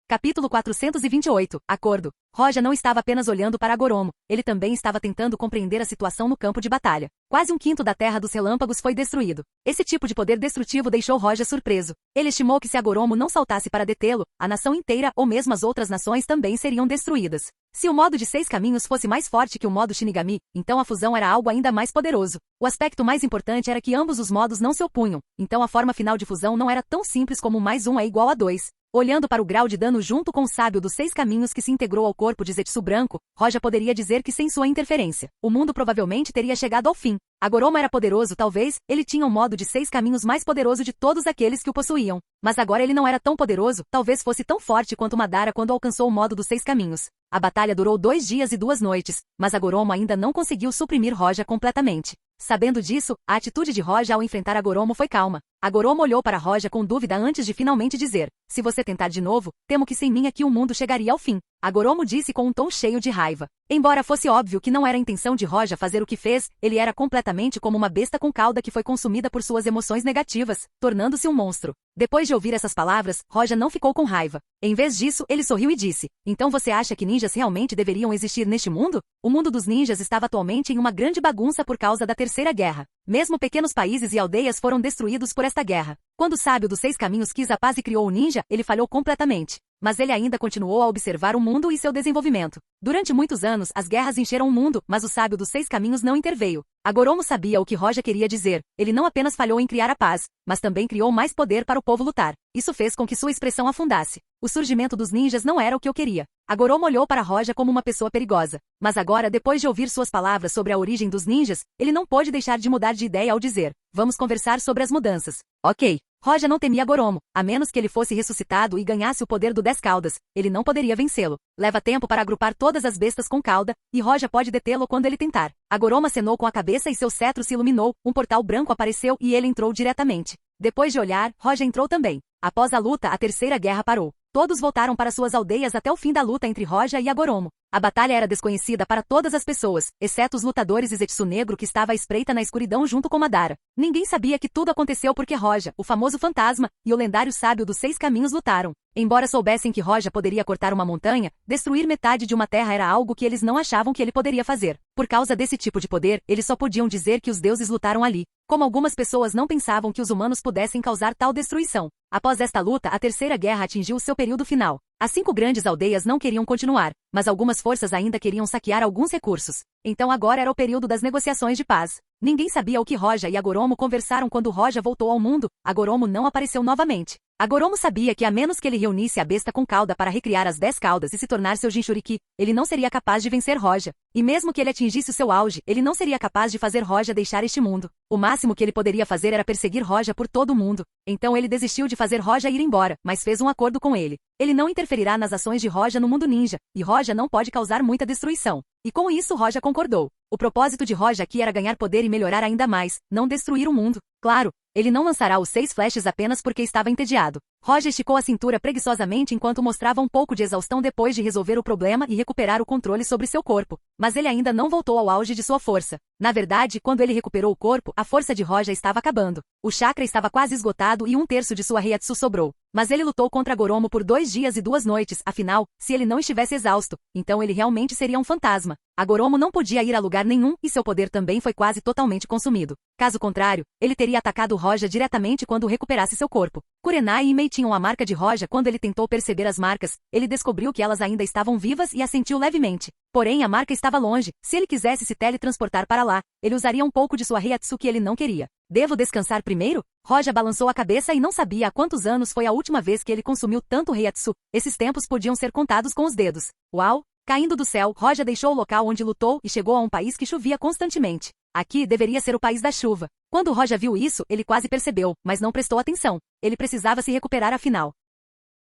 Capítulo 428. Acordo. Roja não estava apenas olhando para Agoromo, ele também estava tentando compreender a situação no campo de batalha. Quase 1/5 da terra dos relâmpagos foi destruído. Esse tipo de poder destrutivo deixou Roja surpreso. Ele estimou que se Agoromo não saltasse para detê-lo, a nação inteira ou mesmo as outras nações também seriam destruídas. Se o modo de 6 caminhos fosse mais forte que o modo Shinigami, então a fusão era algo ainda mais poderoso. O aspecto mais importante era que ambos os modos não se opunham, então a forma final de fusão não era tão simples como +1 é igual a 2. Olhando para o grau de dano junto com o sábio dos 6 caminhos que se integrou ao corpo de Zetsu branco, Roja poderia dizer que sem sua interferência, o mundo provavelmente teria chegado ao fim. Agoromo era poderoso talvez, ele tinha o modo de 6 caminhos mais poderoso de todos aqueles que o possuíam. Mas agora ele não era tão poderoso, talvez fosse tão forte quanto Madara quando alcançou o modo dos 6 caminhos. A batalha durou 2 dias e 2 noites, mas Agoromo ainda não conseguiu suprimir Roja completamente. Sabendo disso, a atitude de Roja ao enfrentar Agoromo foi calma. Agoromo olhou para Roja com dúvida antes de finalmente dizer: "Se você tentar de novo, temo que sem mim aqui o mundo chegaria ao fim." Agoromo disse com um tom cheio de raiva. Embora fosse óbvio que não era a intenção de Roja fazer o que fez, ele era completamente como uma besta com cauda que foi consumida por suas emoções negativas, tornando-se um monstro. Depois de ouvir essas palavras, Roja não ficou com raiva. Em vez disso, ele sorriu e disse: "Então você acha que ninjas realmente deveriam existir neste mundo?" O mundo dos ninjas estava atualmente em uma grande bagunça por causa da Terceira Guerra. Mesmo pequenos países e aldeias foram destruídos por esta guerra. Quando o sábio dos 6 caminhos quis a paz e criou o ninja, ele falhou completamente. Mas ele ainda continuou a observar o mundo e seu desenvolvimento. Durante muitos anos, as guerras encheram o mundo, mas o sábio dos 6 caminhos não interveio. Agoromo sabia o que Roja queria dizer. Ele não apenas falhou em criar a paz, mas também criou mais poder para o povo lutar. Isso fez com que sua expressão afundasse. O surgimento dos ninjas não era o que eu queria. Agoromo olhou para Roja como uma pessoa perigosa. Mas agora, depois de ouvir suas palavras sobre a origem dos ninjas, ele não pôde deixar de mudar de ideia ao dizer: "Vamos conversar sobre as mudanças." Ok. Roja não temia Agoromo, a menos que ele fosse ressuscitado e ganhasse o poder do 10 caudas, ele não poderia vencê-lo. Leva tempo para agrupar todas as bestas com cauda, e Roja pode detê-lo quando ele tentar. Agoromo acenou com a cabeça e seu cetro se iluminou, um portal branco apareceu e ele entrou diretamente. Depois de olhar, Roja entrou também. Após a luta, a Terceira Guerra parou. Todos voltaram para suas aldeias até o fim da luta entre Roja e Agoromo. A batalha era desconhecida para todas as pessoas, exceto os lutadores e Zetsu Negro que estava à espreita na escuridão junto com Madara. Ninguém sabia que tudo aconteceu porque Roja, o famoso fantasma, e o lendário sábio dos 6 caminhos lutaram. Embora soubessem que Roja poderia cortar uma montanha, destruir metade de uma terra era algo que eles não achavam que ele poderia fazer. Por causa desse tipo de poder, eles só podiam dizer que os deuses lutaram ali. Como algumas pessoas não pensavam que os humanos pudessem causar tal destruição. Após esta luta, a Terceira Guerra atingiu seu período final. As 5 grandes aldeias não queriam continuar, mas algumas forças ainda queriam saquear alguns recursos. Então agora era o período das negociações de paz. Ninguém sabia o que Roja e Agoromo conversaram quando Roja voltou ao mundo. Agoromo não apareceu novamente. Agoromo sabia que a menos que ele reunisse a besta com cauda para recriar as 10 caudas e se tornar seu Jinchuriki, ele não seria capaz de vencer Roja. E mesmo que ele atingisse o seu auge, ele não seria capaz de fazer Roja deixar este mundo. O máximo que ele poderia fazer era perseguir Roja por todo o mundo. Então ele desistiu de fazer Roja ir embora, mas fez um acordo com ele. Ele não interferirá nas ações de Roja no mundo ninja, e Roja não pode causar muita destruição. E com isso Roja concordou. O propósito de Roja aqui era ganhar poder e melhorar ainda mais, não destruir o mundo. Claro, ele não lançará os 6 flashes apenas porque estava entediado. Roja esticou a cintura preguiçosamente enquanto mostrava um pouco de exaustão depois de resolver o problema e recuperar o controle sobre seu corpo. Mas ele ainda não voltou ao auge de sua força. Na verdade, quando ele recuperou o corpo, a força de Roja estava acabando. O chakra estava quase esgotado e 1/3 de sua Reiatsu sobrou. Mas ele lutou contra Goromo por 2 dias e 2 noites, afinal, se ele não estivesse exausto, então ele realmente seria um fantasma. A Goromo não podia ir a lugar nenhum e seu poder também foi quase totalmente consumido. Caso contrário, ele teria atacado Roja diretamente quando recuperasse seu corpo. Kurenai e Mei tinham a marca de Roja quando ele tentou perceber as marcas, ele descobriu que elas ainda estavam vivas e assentiu levemente. Porém, a marca estava longe, se ele quisesse se teletransportar para lá, ele usaria um pouco de sua Reiatsu que ele não queria. Devo descansar primeiro? Roja balançou a cabeça e não sabia há quantos anos foi a última vez que ele consumiu tanto Reiatsu. Esses tempos podiam ser contados com os dedos. Uau! Caindo do céu, Roja deixou o local onde lutou e chegou a um país que chovia constantemente. Aqui deveria ser o país da chuva. Quando Roja viu isso, ele quase percebeu, mas não prestou atenção. Ele precisava se recuperar afinal.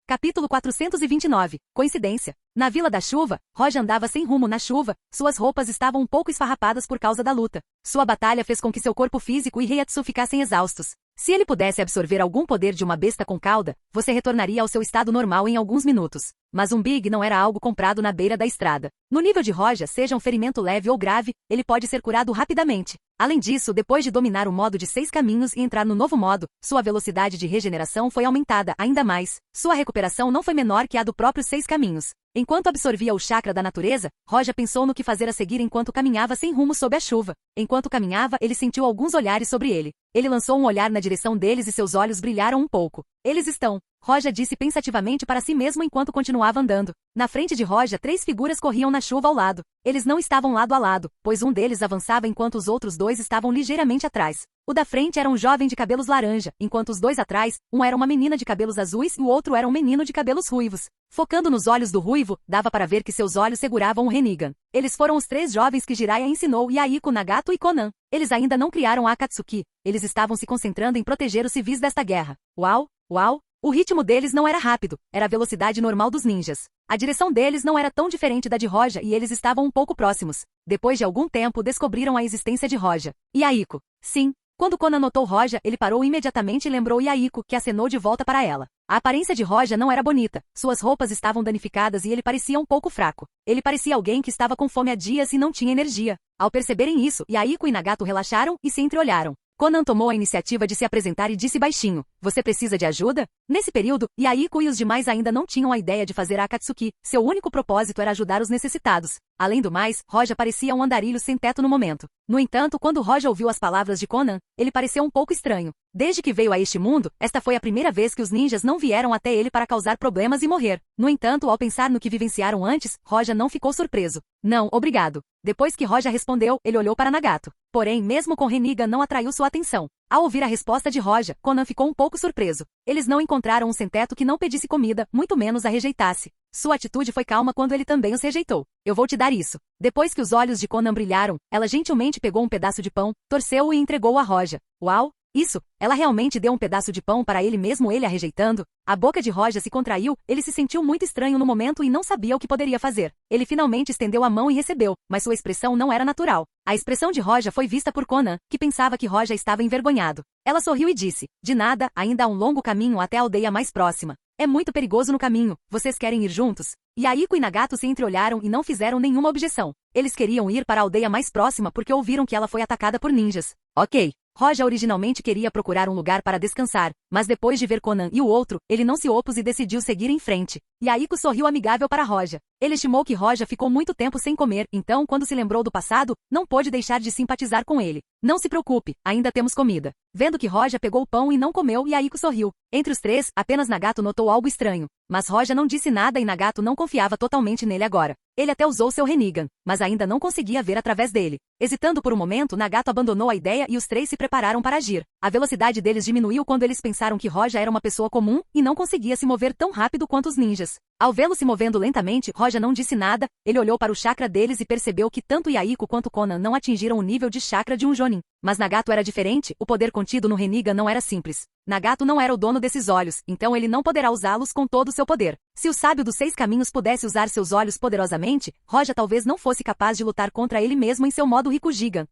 Capítulo 429. Coincidência. Na Vila da Chuva, Roja andava sem rumo na chuva, suas roupas estavam um pouco esfarrapadas por causa da luta. Sua batalha fez com que seu corpo físico e Reiatsu ficassem exaustos. Se ele pudesse absorver algum poder de uma besta com cauda, você retornaria ao seu estado normal em alguns minutos. Mas um Big não era algo comprado na beira da estrada. No nível de Roja, seja um ferimento leve ou grave, ele pode ser curado rapidamente. Além disso, depois de dominar o modo de 6 caminhos e entrar no novo modo, sua velocidade de regeneração foi aumentada ainda mais. Sua recuperação não foi menor que a do próprio 6 caminhos. Enquanto absorvia o chakra da natureza, Roja pensou no que fazer a seguir enquanto caminhava sem rumo sob a chuva. Enquanto caminhava, ele sentiu alguns olhares sobre ele. Ele lançou um olhar na direção deles e seus olhos brilharam um pouco. Eles estão... Roja disse pensativamente para si mesmo enquanto continuava andando. Na frente de Roja, 3 figuras corriam na chuva ao lado. Eles não estavam lado a lado, pois um deles avançava enquanto os outros 2 estavam ligeiramente atrás. O da frente era um jovem de cabelos laranja, enquanto os 2 atrás, um era uma menina de cabelos azuis e o outro era um menino de cabelos ruivos. Focando nos olhos do ruivo, dava para ver que seus olhos seguravam o Rinnegan. Eles foram os 3 jovens que Jiraiya ensinou Yaiko, Nagato e Konan. Eles ainda não criaram a Akatsuki. Eles estavam se concentrando em proteger os civis desta guerra. Uau! Uau! O ritmo deles não era rápido, era a velocidade normal dos ninjas. A direção deles não era tão diferente da de Roja e eles estavam um pouco próximos. Depois de algum tempo, descobriram a existência de Roja. Yaiko. Sim. Quando Konan notou Roja, ele parou imediatamente e lembrou Yaiko, que acenou de volta para ela. A aparência de Roja não era bonita, suas roupas estavam danificadas e ele parecia um pouco fraco. Ele parecia alguém que estava com fome há dias e não tinha energia. Ao perceberem isso, Yaiko e Nagato relaxaram e se entreolharam. Konan tomou a iniciativa de se apresentar e disse baixinho, você precisa de ajuda? Nesse período, Yaiko e os demais ainda não tinham a ideia de fazer a Akatsuki, seu único propósito era ajudar os necessitados. Além do mais, Roja parecia um andarilho sem teto no momento. No entanto, quando Roja ouviu as palavras de Konan, ele pareceu um pouco estranho. Desde que veio a este mundo, esta foi a primeira vez que os ninjas não vieram até ele para causar problemas e morrer. No entanto, ao pensar no que vivenciaram antes, Roja não ficou surpreso. Não, obrigado. Depois que Roja respondeu, ele olhou para Nagato. Porém, mesmo com Rinnegan não atraiu sua atenção. Ao ouvir a resposta de Roja, Konan ficou um pouco surpreso. Eles não encontraram um sem-teto que não pedisse comida, muito menos a rejeitasse. Sua atitude foi calma quando ele também os rejeitou. Eu vou te dar isso. Depois que os olhos de Konan brilharam, ela gentilmente pegou um pedaço de pão, torceu-o e entregou-o a Roja. Uau! Isso, ela realmente deu um pedaço de pão para ele mesmo ele a rejeitando? A boca de Roja se contraiu, ele se sentiu muito estranho no momento e não sabia o que poderia fazer. Ele finalmente estendeu a mão e recebeu, mas sua expressão não era natural. A expressão de Roja foi vista por Konan, que pensava que Roja estava envergonhado. Ela sorriu e disse, de nada, ainda há um longo caminho até a aldeia mais próxima. É muito perigoso no caminho, vocês querem ir juntos? Yaiko e Nagato se entreolharam e não fizeram nenhuma objeção. Eles queriam ir para a aldeia mais próxima porque ouviram que ela foi atacada por ninjas. Ok. Roja originalmente queria procurar um lugar para descansar, mas depois de ver Konan e o outro, ele não se opôs e decidiu seguir em frente. Yaiko sorriu amigável para Roja. Ele estimou que Roja ficou muito tempo sem comer, então quando se lembrou do passado, não pôde deixar de simpatizar com ele. Não se preocupe, ainda temos comida. Vendo que Roja pegou o pão e não comeu, Yaiko sorriu. Entre os 3, apenas Nagato notou algo estranho. Mas Roja não disse nada e Nagato não confiava totalmente nele agora. Ele até usou seu Rinnegan, mas ainda não conseguia ver através dele. Hesitando por um momento, Nagato abandonou a ideia e os 3 se prepararam para agir. A velocidade deles diminuiu quando eles pensaram que Roja era uma pessoa comum e não conseguia se mover tão rápido quanto os ninjas. Ao vê-lo se movendo lentamente, Roja não disse nada, ele olhou para o chakra deles e percebeu que tanto Yaiko quanto Konan não atingiram o nível de chakra de um Jonin. Mas Nagato era diferente, o poder contido no Rinnegan não era simples. Nagato não era o dono desses olhos, então ele não poderá usá-los com todo o seu poder. Se o sábio dos 6 caminhos pudesse usar seus olhos poderosamente, Roja talvez não fosse capaz de lutar contra ele mesmo em seu modo Rikujigan.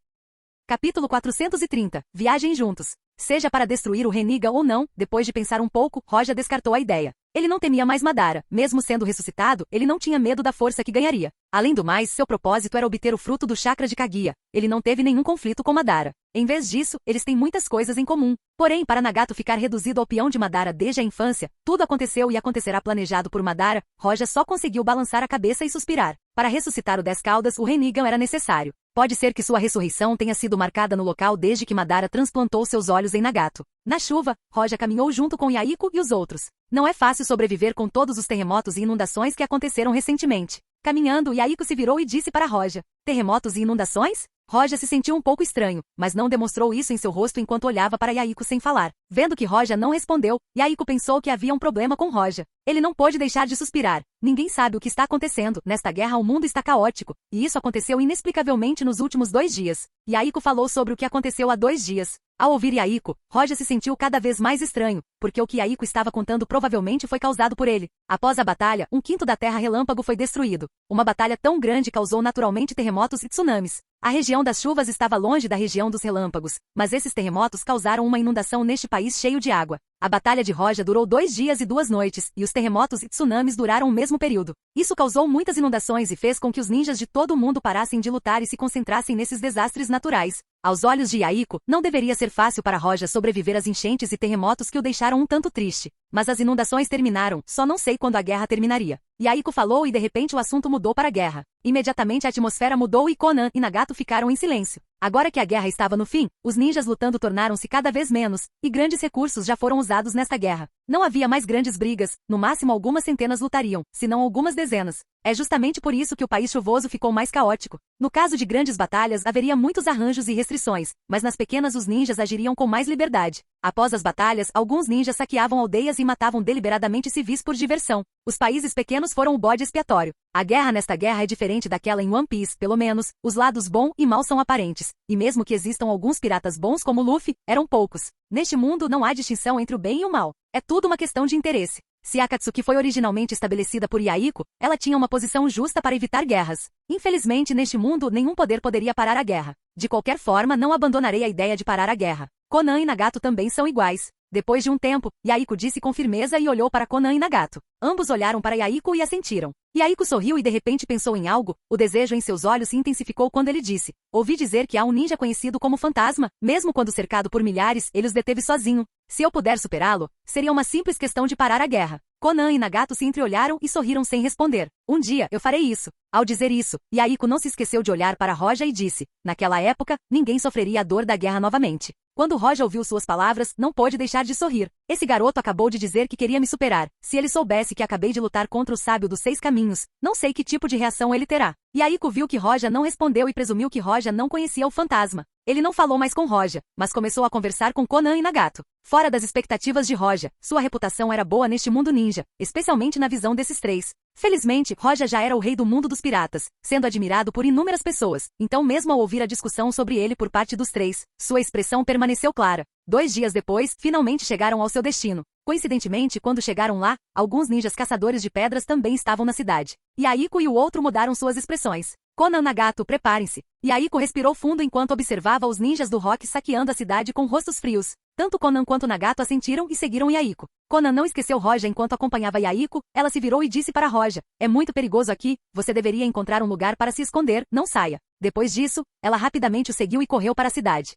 Capítulo 430. Viagem juntos. Seja para destruir o Rinnegan ou não, depois de pensar um pouco, Roja descartou a ideia. Ele não temia mais Madara. Mesmo sendo ressuscitado, ele não tinha medo da força que ganharia. Além do mais, seu propósito era obter o fruto do chakra de Kaguya. Ele não teve nenhum conflito com Madara. Em vez disso, eles têm muitas coisas em comum. Porém, para Nagato ficar reduzido ao peão de Madara desde a infância, tudo aconteceu e acontecerá planejado por Madara, Roja só conseguiu balançar a cabeça e suspirar. Para ressuscitar o 10 Caudas, o Rinnegan era necessário. Pode ser que sua ressurreição tenha sido marcada no local desde que Madara transplantou seus olhos em Nagato. Na chuva, Roja caminhou junto com Yaiko e os outros. Não é fácil sobreviver com todos os terremotos e inundações que aconteceram recentemente. Caminhando, Yaiko se virou e disse para Roja: terremotos e inundações? Roja se sentiu um pouco estranho, mas não demonstrou isso em seu rosto enquanto olhava para Yaiko sem falar. Vendo que Roja não respondeu, Yaiko pensou que havia um problema com Roja. Ele não pôde deixar de suspirar. Ninguém sabe o que está acontecendo. Nesta guerra o mundo está caótico, e isso aconteceu inexplicavelmente nos últimos 2 dias. Yaiko falou sobre o que aconteceu há 2 dias. Ao ouvir Yaiko, Roja se sentiu cada vez mais estranho, porque o que Yaiko estava contando provavelmente foi causado por ele. Após a batalha, 1/5 da Terra Relâmpago foi destruído. Uma batalha tão grande causou naturalmente terremotos e tsunamis. A região das chuvas estava longe da região dos relâmpagos, mas esses terremotos causaram uma inundação neste país cheio de água. A batalha de Roja durou 2 dias e 2 noites, e os terremotos e tsunamis duraram o mesmo período. Isso causou muitas inundações e fez com que os ninjas de todo o mundo parassem de lutar e se concentrassem nesses desastres naturais. Aos olhos de Yaiko, não deveria ser fácil para Roja sobreviver às enchentes e terremotos que o deixaram um tanto triste. Mas as inundações terminaram, só não sei quando a guerra terminaria. Yaiko falou e de repente o assunto mudou para a guerra. Imediatamente a atmosfera mudou e Konan e Nagato ficaram em silêncio. Agora que a guerra estava no fim, os ninjas lutando tornaram-se cada vez menos, e grandes recursos já foram usados nesta guerra. Não havia mais grandes brigas, no máximo algumas centenas lutariam, se não algumas dezenas. É justamente por isso que o país chuvoso ficou mais caótico. No caso de grandes batalhas haveria muitos arranjos e restrições, mas nas pequenas os ninjas agiriam com mais liberdade. Após as batalhas, alguns ninjas saqueavam aldeias e matavam deliberadamente civis por diversão. Os países pequenos foram o bode expiatório. A guerra nesta guerra é diferente daquela em One Piece, pelo menos, os lados bom e mal são aparentes. E mesmo que existam alguns piratas bons como Luffy, eram poucos. Neste mundo não há distinção entre o bem e o mal. É tudo uma questão de interesse. Se Akatsuki foi originalmente estabelecida por Yaiko, ela tinha uma posição justa para evitar guerras. Infelizmente, neste mundo, nenhum poder poderia parar a guerra. De qualquer forma, não abandonarei a ideia de parar a guerra. Konan e Nagato também são iguais. Depois de um tempo, Yaiko disse com firmeza e olhou para Konan e Nagato. Ambos olharam para Yaiko e assentiram. Yaiko sorriu e de repente pensou em algo. O desejo em seus olhos se intensificou quando ele disse: ouvi dizer que há um ninja conhecido como Fantasma. Mesmo quando cercado por milhares, ele os deteve sozinho. Se eu puder superá-lo, seria uma simples questão de parar a guerra. Konan e Nagato se entreolharam e sorriram sem responder. Um dia, eu farei isso. Ao dizer isso, Yaiko não se esqueceu de olhar para Roja e disse: naquela época, ninguém sofreria a dor da guerra novamente. Quando Roja ouviu suas palavras, não pôde deixar de sorrir. Esse garoto acabou de dizer que queria me superar. Se ele soubesse que acabei de lutar contra o sábio dos 6 caminhos, não sei que tipo de reação ele terá. Yaiko viu que Roja não respondeu e presumiu que Roja não conhecia o fantasma. Ele não falou mais com Roja, mas começou a conversar com Konan e Nagato. Fora das expectativas de Roja, sua reputação era boa neste mundo ninja, especialmente na visão desses 3. Felizmente, Roja já era o rei do mundo dos piratas, sendo admirado por inúmeras pessoas. Então, mesmo ao ouvir a discussão sobre ele por parte dos 3, sua expressão permaneceu clara. 2 dias depois, finalmente chegaram ao seu destino. Coincidentemente, quando chegaram lá, alguns ninjas caçadores de pedras também estavam na cidade. Yaiko e o outro mudaram suas expressões. Konan, Nagato, preparem-se. Yaiko respirou fundo enquanto observava os ninjas do rock saqueando a cidade com rostos frios. Tanto Konan quanto Nagato assentiram e seguiram Yaiko. Konan não esqueceu Roja enquanto acompanhava Yaiko. Ela se virou e disse para Roja: é muito perigoso aqui, você deveria encontrar um lugar para se esconder, não saia. Depois disso, ela rapidamente o seguiu e correu para a cidade.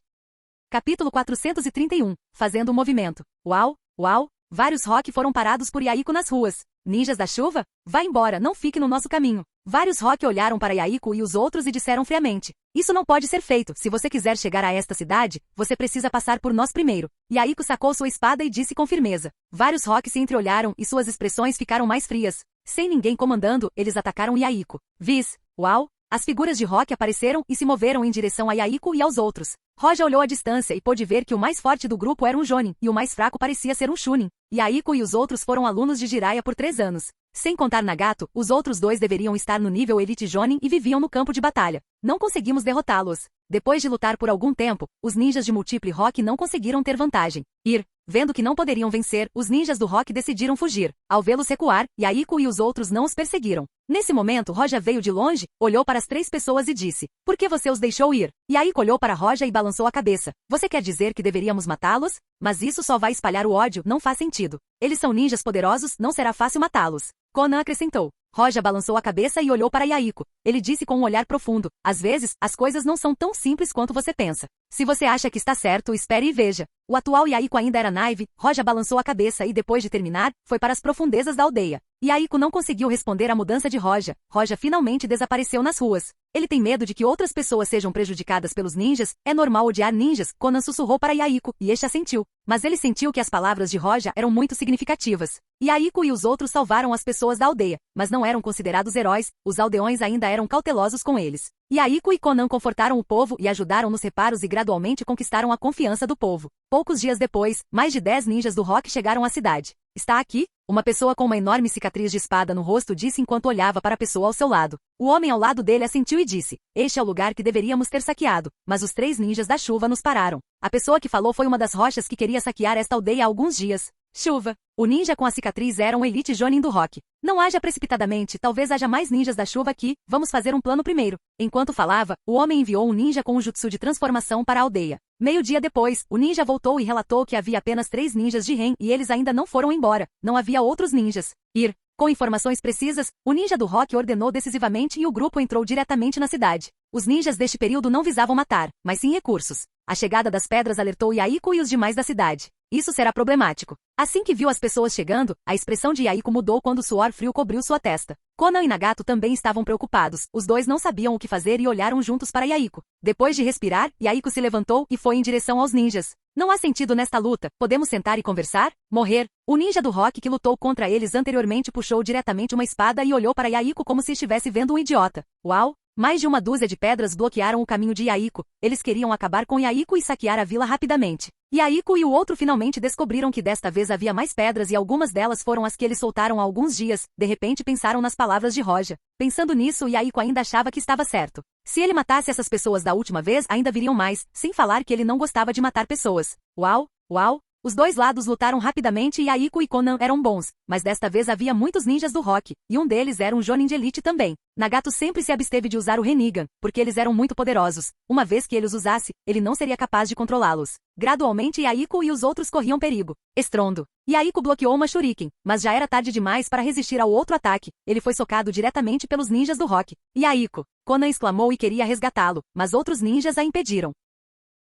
Capítulo 431. Fazendo um movimento. Uau, uau, vários rock foram parados por Yaiko nas ruas. Ninjas da chuva? Vá embora, não fique no nosso caminho. Vários rock olharam para Yaiko e os outros e disseram friamente: isso não pode ser feito. Se você quiser chegar a esta cidade, você precisa passar por nós primeiro. Yaiko sacou sua espada e disse com firmeza. Vários rock se entreolharam e suas expressões ficaram mais frias. Sem ninguém comandando, eles atacaram Yaiko. Uau! As figuras de rock apareceram e se moveram em direção a Yaiko e aos outros. Roja olhou à distância e pôde ver que o mais forte do grupo era um Jonin, e o mais fraco parecia ser um Chunin. Yaiko e os outros foram alunos de Jiraiya por 3 anos. Sem contar Nagato, os outros 2 deveriam estar no nível Elite Jonin e viviam no campo de batalha. Não conseguimos derrotá-los. Depois de lutar por algum tempo, os ninjas de Multiple Rock não conseguiram ter vantagem. Vendo que não poderiam vencer, os ninjas do rock decidiram fugir. Ao vê-los recuar, Yahiko e os outros não os perseguiram. Nesse momento, Roja veio de longe, olhou para as 3 pessoas e disse: "Por que você os deixou ir?" Yahiko olhou para Roja e balançou a cabeça. "Você quer dizer que deveríamos matá-los? Mas isso só vai espalhar o ódio, não faz sentido. Eles são ninjas poderosos, não será fácil matá-los." Conan acrescentou. Roja balançou a cabeça e olhou para Yahiko. Ele disse com um olhar profundo: "Às vezes, as coisas não são tão simples quanto você pensa. Se você acha que está certo, espere e veja." O atual Yahiko ainda era naive. Roja balançou a cabeça e depois de terminar, foi para as profundezas da aldeia. Yahiko não conseguiu responder à mudança de Roja. Roja finalmente desapareceu nas ruas. Ele tem medo de que outras pessoas sejam prejudicadas pelos ninjas. É normal odiar ninjas, Conan sussurrou para Yahiko, e este assentiu. Mas ele sentiu que as palavras de Roja eram muito significativas. Yahiko e os outros salvaram as pessoas da aldeia, mas não eram considerados heróis. Os aldeões ainda eram cautelosos com eles. Yahiko e Conan confortaram o povo e ajudaram nos reparos e gradualmente conquistaram a confiança do povo. Poucos dias depois, mais de 10 ninjas do rock chegaram à cidade. "Está aqui?" Uma pessoa com uma enorme cicatriz de espada no rosto disse enquanto olhava para a pessoa ao seu lado. O homem ao lado dele assentiu e disse: "Este é o lugar que deveríamos ter saqueado, mas os 3 ninjas da chuva nos pararam." A pessoa que falou foi uma das rochas que queria saquear esta aldeia há alguns dias. Chuva. O ninja com a cicatriz era um elite jonin do rock. "Não haja precipitadamente, talvez haja mais ninjas da chuva aqui, vamos fazer um plano primeiro." Enquanto falava, o homem enviou um ninja com um jutsu de transformação para a aldeia. Meio-dia depois, o ninja voltou e relatou que havia apenas 3 ninjas de Ren e eles ainda não foram embora. Não havia outros ninjas. Com informações precisas, o ninja do rock ordenou decisivamente e o grupo entrou diretamente na cidade. Os ninjas deste período não visavam matar, mas sim recursos. A chegada das pedras alertou Yahiko e os demais da cidade. Isso será problemático. Assim que viu as pessoas chegando, a expressão de Yahiko mudou quando o suor frio cobriu sua testa. Conan e Nagato também estavam preocupados. Os dois não sabiam o que fazer e olharam juntos para Yahiko. Depois de respirar, Yahiko se levantou e foi em direção aos ninjas. "Não há sentido nesta luta. Podemos sentar e conversar? Morrer." O ninja do rock que lutou contra eles anteriormente puxou diretamente uma espada e olhou para Yahiko como se estivesse vendo um idiota. Uau! Mais de uma dúzia de pedras bloquearam o caminho de Yahiko. Eles queriam acabar com Yahiko e saquear a vila rapidamente. Yahiko e o outro finalmente descobriram que desta vez havia mais pedras e algumas delas foram as que eles soltaram há alguns dias. De repente pensaram nas palavras de Roja. Pensando nisso, Yahiko ainda achava que estava certo. Se ele matasse essas pessoas da última vez, ainda viriam mais, sem falar que ele não gostava de matar pessoas. Uau! Uau! Os dois lados lutaram rapidamente e Yahiko e Conan eram bons, mas desta vez havia muitos ninjas do rock, e um deles era um jonin de elite também. Nagato sempre se absteve de usar o Rinnegan, porque eles eram muito poderosos. Uma vez que ele os usasse, ele não seria capaz de controlá-los. Gradualmente Yahiko e os outros corriam perigo. Estrondo. Yahiko bloqueou uma shuriken, mas já era tarde demais para resistir ao outro ataque. Ele foi socado diretamente pelos ninjas do rock. Yahiko! Conan exclamou e queria resgatá-lo, mas outros ninjas a impediram.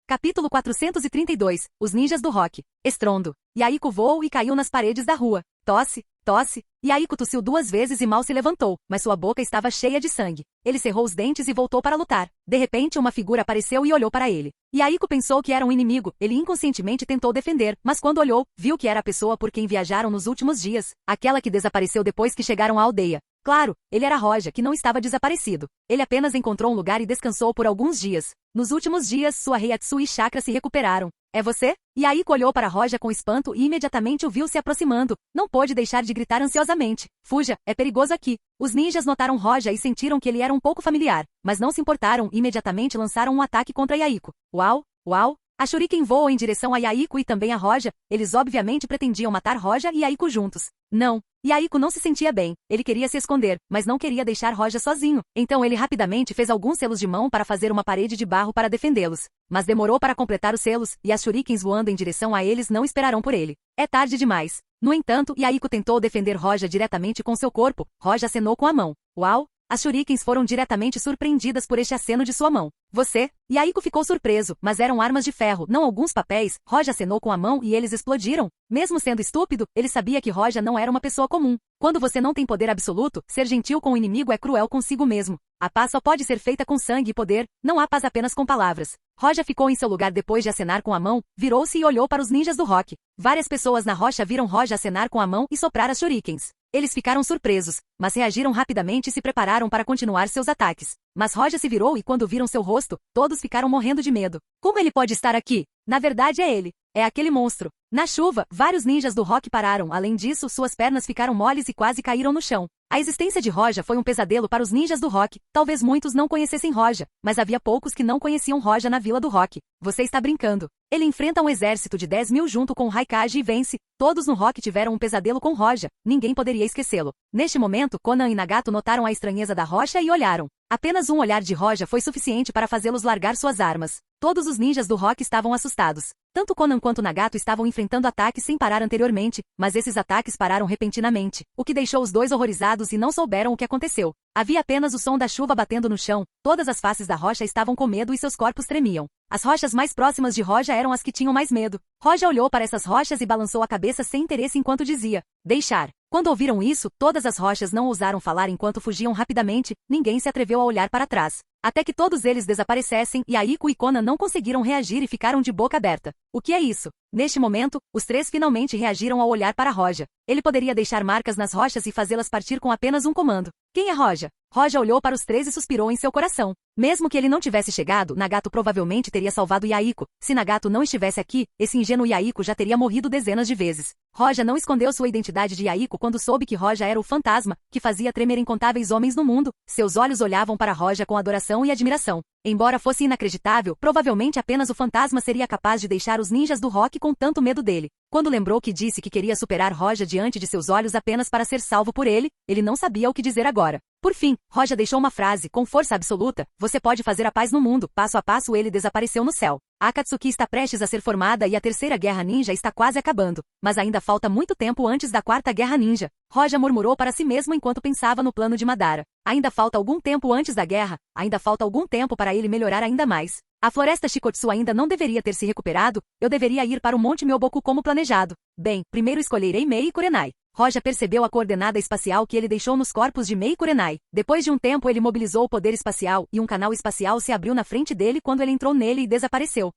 Capítulo 432. Os ninjas do rock. Estrondo. Yahiko voou e caiu nas paredes da rua. Tosse, tosse. Yahiko tossiu 2 vezes e mal se levantou, mas sua boca estava cheia de sangue. Ele cerrou os dentes e voltou para lutar. De repente uma figura apareceu e olhou para ele. Yahiko pensou que era um inimigo. Ele inconscientemente tentou defender, mas quando olhou, viu que era a pessoa por quem viajaram nos últimos dias. Aquela que desapareceu depois que chegaram à aldeia. Claro, ele era Roja, que não estava desaparecido. Ele apenas encontrou um lugar e descansou por alguns dias. Nos últimos dias, sua Reiatsu e chakra se recuperaram. É você? Yahiko olhou para Roja com espanto e imediatamente o viu se aproximando. Não pôde deixar de gritar ansiosamente. Fuja, é perigoso aqui. Os ninjas notaram Roja e sentiram que ele era um pouco familiar, mas não se importaram e imediatamente lançaram um ataque contra Yahiko. Uau, uau. A shuriken voou em direção a Yahiko e também a Roja. Eles obviamente pretendiam matar Roja e Yahiko juntos. Não. Yahiko não se sentia bem. Ele queria se esconder, mas não queria deixar Roja sozinho. Então ele rapidamente fez alguns selos de mão para fazer uma parede de barro para defendê-los. Mas demorou para completar os selos, e as shurikens voando em direção a eles não esperarão por ele. É tarde demais. No entanto, Yahiko tentou defender Roja diretamente com seu corpo. Roja acenou com a mão. Uau! As shurikens foram diretamente surpreendidas por este aceno de sua mão. Você? Yahiko ficou surpreso, mas eram armas de ferro, não alguns papéis. Roja acenou com a mão e eles explodiram. Mesmo sendo estúpido, ele sabia que Roja não era uma pessoa comum. Quando você não tem poder absoluto, ser gentil com o inimigo é cruel consigo mesmo. A paz só pode ser feita com sangue e poder, não há paz apenas com palavras. Roja ficou em seu lugar depois de acenar com a mão, virou-se e olhou para os ninjas do rock. Várias pessoas na rocha viram Roja acenar com a mão e soprar as shurikens. Eles ficaram surpresos, mas reagiram rapidamente e se prepararam para continuar seus ataques. Mas Roja se virou e quando viram seu rosto, todos ficaram morrendo de medo. Como ele pode estar aqui? Na verdade é ele. É aquele monstro. Na chuva, vários ninjas do rock pararam. Além disso, suas pernas ficaram moles e quase caíram no chão. A existência de Roja foi um pesadelo para os ninjas do rock. Talvez muitos não conhecessem Roja, mas havia poucos que não conheciam Roja na Vila do Rock. Você está brincando. Ele enfrenta um exército de 10 mil junto com Raikage e vence. Todos no rock tiveram um pesadelo com Roja. Ninguém poderia esquecê-lo. Neste momento, Conan e Nagato notaram a estranheza da rocha e olharam. Apenas um olhar de Roja foi suficiente para fazê-los largar suas armas. Todos os ninjas do rock estavam assustados. Tanto Conan quanto Nagato estavam enfrentando ataques sem parar anteriormente, mas esses ataques pararam repentinamente, o que deixou os dois horrorizados e não souberam o que aconteceu. Havia apenas o som da chuva batendo no chão, todas as faces da rocha estavam com medo e seus corpos tremiam. As rochas mais próximas de Roja eram as que tinham mais medo. Roja olhou para essas rochas e balançou a cabeça sem interesse enquanto dizia, deixar. Quando ouviram isso, todas as rochas não ousaram falar enquanto fugiam rapidamente, ninguém se atreveu a olhar para trás. Até que todos eles desaparecessem e Aiko e Conan não conseguiram reagir e ficaram de boca aberta. O que é isso? Neste momento, os três finalmente reagiram ao olhar para Roja. Ele poderia deixar marcas nas rochas e fazê-las partir com apenas um comando. Quem é Roja? Roja olhou para os três e suspirou em seu coração. Mesmo que ele não tivesse chegado, Nagato provavelmente teria salvado Yaiko. Se Nagato não estivesse aqui, esse ingênuo Yaiko já teria morrido dezenas de vezes. Roja não escondeu sua identidade de Yaiko quando soube que Roja era o fantasma, que fazia tremer incontáveis homens no mundo. Seus olhos olhavam para Roja com adoração e admiração. Embora fosse inacreditável, provavelmente apenas o fantasma seria capaz de deixar os ninjas do rock com tanto medo dele. Quando lembrou que disse que queria superar Roja diante de seus olhos apenas para ser salvo por ele, ele não sabia o que dizer agora. Por fim, Roja deixou uma frase, com força absoluta, você pode fazer a paz no mundo. Passo a passo ele desapareceu no céu. A Akatsuki está prestes a ser formada e a Terceira Guerra Ninja está quase acabando, mas ainda falta muito tempo antes da Quarta Guerra Ninja. Roja murmurou para si mesmo enquanto pensava no plano de Madara. Ainda falta algum tempo antes da guerra, ainda falta algum tempo para ele melhorar ainda mais. A floresta Shikotsu ainda não deveria ter se recuperado, eu deveria ir para o Monte Myoboku como planejado. Bem, primeiro escolherei Mei e Kurenai. Roja percebeu a coordenada espacial que ele deixou nos corpos de Mei e Kurenai. Depois de um tempo ele mobilizou o poder espacial e um canal espacial se abriu na frente dele quando ele entrou nele e desapareceu.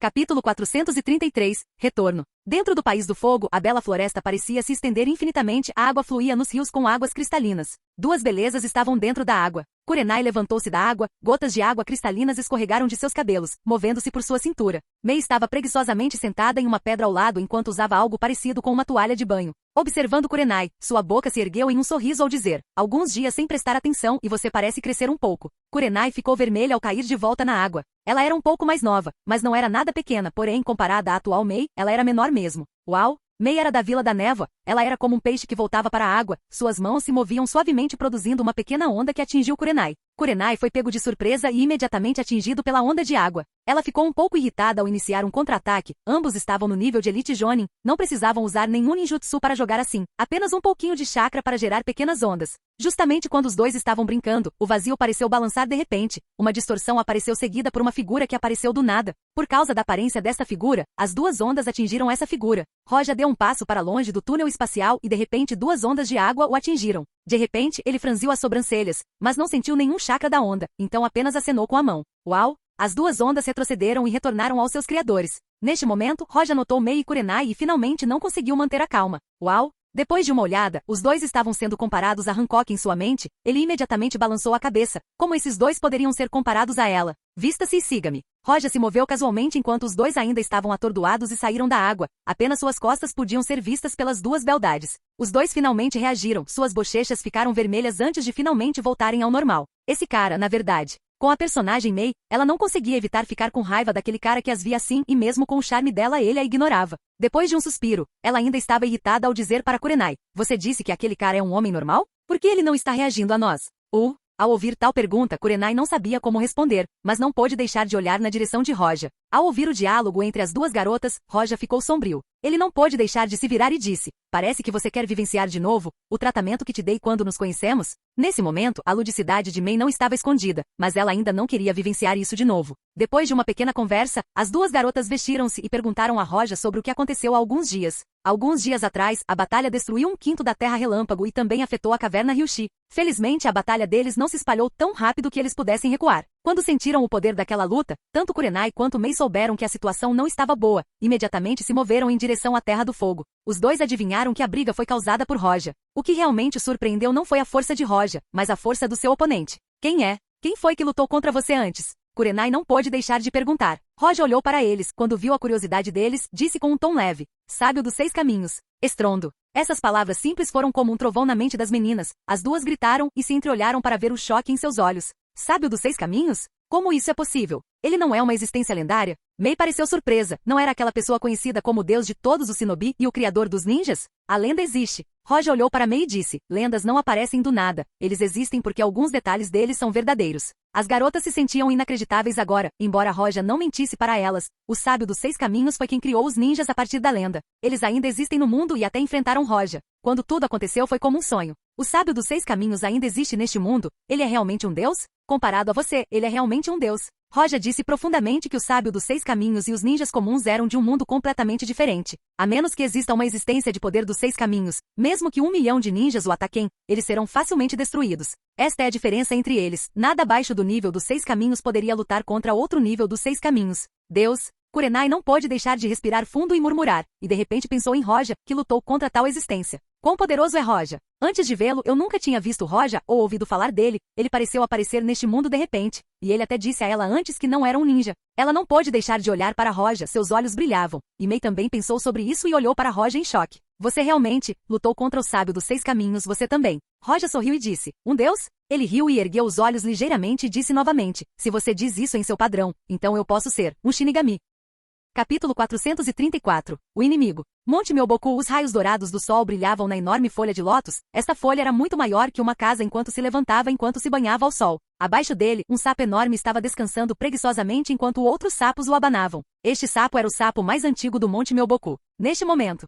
Capítulo 433, Retorno. Dentro do País do Fogo, a bela floresta parecia se estender infinitamente, a água fluía nos rios com águas cristalinas. Duas belezas estavam dentro da água. Kurenai levantou-se da água, gotas de água cristalinas escorregaram de seus cabelos, movendo-se por sua cintura. Mei estava preguiçosamente sentada em uma pedra ao lado enquanto usava algo parecido com uma toalha de banho. Observando Kurenai, sua boca se ergueu em um sorriso ao dizer, alguns dias sem prestar atenção e você parece crescer um pouco. Kurenai ficou vermelha ao cair de volta na água. Ela era um pouco mais nova, mas não era nada pequena, porém, comparada à atual Mei, ela era menor mesmo. Uau! Mei era da Vila da Névoa, ela era como um peixe que voltava para a água, suas mãos se moviam suavemente produzindo uma pequena onda que atingiu Kurenai. Kurenai foi pego de surpresa e imediatamente atingido pela onda de água. Ela ficou um pouco irritada ao iniciar um contra-ataque, ambos estavam no nível de Elite Jonin, não precisavam usar nenhum ninjutsu para jogar assim, apenas um pouquinho de chakra para gerar pequenas ondas. Justamente quando os dois estavam brincando, o vazio pareceu balançar de repente, uma distorção apareceu seguida por uma figura que apareceu do nada. Por causa da aparência desta figura, as duas ondas atingiram essa figura. Roja deu um passo para longe do túnel espacial e de repente duas ondas de água o atingiram. De repente, ele franziu as sobrancelhas, mas não sentiu nenhum chakra da onda, então apenas acenou com a mão. Uau! As duas ondas retrocederam e retornaram aos seus criadores. Neste momento, Roja notou Mei e Kurenai e finalmente não conseguiu manter a calma. Uau! Depois de uma olhada, os dois estavam sendo comparados a Hancock em sua mente, ele imediatamente balançou a cabeça. Como esses dois poderiam ser comparados a ela? Vista-se e siga-me. Roja se moveu casualmente enquanto os dois ainda estavam atordoados e saíram da água. Apenas suas costas podiam ser vistas pelas duas beldades. Os dois finalmente reagiram, suas bochechas ficaram vermelhas antes de finalmente voltarem ao normal. Esse cara, na verdade. Com a personagem Mei, ela não conseguia evitar ficar com raiva daquele cara que as via assim e mesmo com o charme dela ele a ignorava. Depois de um suspiro, ela ainda estava irritada ao dizer para Kurenai, você disse que aquele cara é um homem normal? Por que ele não está reagindo a nós? Ao ouvir tal pergunta, Kurenai não sabia como responder, mas não pôde deixar de olhar na direção de Roja. Ao ouvir o diálogo entre as duas garotas, Roja ficou sombrio. Ele não pôde deixar de se virar e disse, parece que você quer vivenciar de novo o tratamento que te dei quando nos conhecemos? Nesse momento, a ludicidade de Mei não estava escondida, mas ela ainda não queria vivenciar isso de novo. Depois de uma pequena conversa, as duas garotas vestiram-se e perguntaram a Roja sobre o que aconteceu há alguns dias. Alguns dias atrás, a batalha destruiu um quinto da Terra Relâmpago e também afetou a caverna Ryushi. Felizmente, a batalha deles não se espalhou tão rápido que eles pudessem recuar. Quando sentiram o poder daquela luta, tanto Kurenai quanto Mei souberam que a situação não estava boa. Imediatamente se moveram em direção à Terra do Fogo. Os dois adivinharam que a briga foi causada por Roja. O que realmente surpreendeu não foi a força de Roja, mas a força do seu oponente. Quem é? Quem foi que lutou contra você antes? Kurenai não pôde deixar de perguntar. Roja olhou para eles, quando viu a curiosidade deles, disse com um tom leve. Sábio dos 6 caminhos. Estrondo. Essas palavras simples foram como um trovão na mente das meninas. As duas gritaram e se entreolharam para ver o choque em seus olhos. Sábio dos 6 caminhos? Como isso é possível? Ele não é uma existência lendária? Mei pareceu surpresa. Não era aquela pessoa conhecida como o deus de todos os shinobi e o criador dos ninjas? A lenda existe. Roja olhou para Mei e disse, lendas não aparecem do nada. Eles existem porque alguns detalhes deles são verdadeiros. As garotas se sentiam inacreditáveis agora, embora Roja não mentisse para elas. O sábio dos 6 caminhos foi quem criou os ninjas a partir da lenda. Eles ainda existem no mundo e até enfrentaram Roja. Quando tudo aconteceu foi como um sonho. O sábio dos 6 caminhos ainda existe neste mundo? Ele é realmente um deus? Comparado a você, ele é realmente um deus. Roja disse profundamente que o sábio dos 6 caminhos e os ninjas comuns eram de um mundo completamente diferente. A menos que exista uma existência de poder dos 6 caminhos, mesmo que 1 milhão de ninjas o ataquem, eles serão facilmente destruídos. Esta é a diferença entre eles. Nada abaixo do nível dos 6 caminhos poderia lutar contra outro nível dos 6 caminhos. Deus. Kurenai não pôde deixar de respirar fundo e murmurar, e de repente pensou em Roja, que lutou contra tal existência. Quão poderoso é Roja? Antes de vê-lo, eu nunca tinha visto Roja ou ouvido falar dele. Ele pareceu aparecer neste mundo de repente, e ele até disse a ela antes que não era um ninja. Ela não pôde deixar de olhar para Roja, seus olhos brilhavam, e Mei também pensou sobre isso e olhou para Roja em choque. Você realmente lutou contra o sábio dos 6 caminhos, você também. Roja sorriu e disse, um deus? Ele riu e ergueu os olhos ligeiramente e disse novamente, se você diz isso em seu padrão, então eu posso ser um Shinigami. Capítulo 434. O inimigo. Monte Myoboku. Os raios dourados do sol brilhavam na enorme folha de lótus. Esta folha era muito maior que uma casa enquanto se levantava enquanto se banhava ao sol. Abaixo dele, um sapo enorme estava descansando preguiçosamente enquanto outros sapos o abanavam. Este sapo era o sapo mais antigo do Monte Myoboku. Neste momento,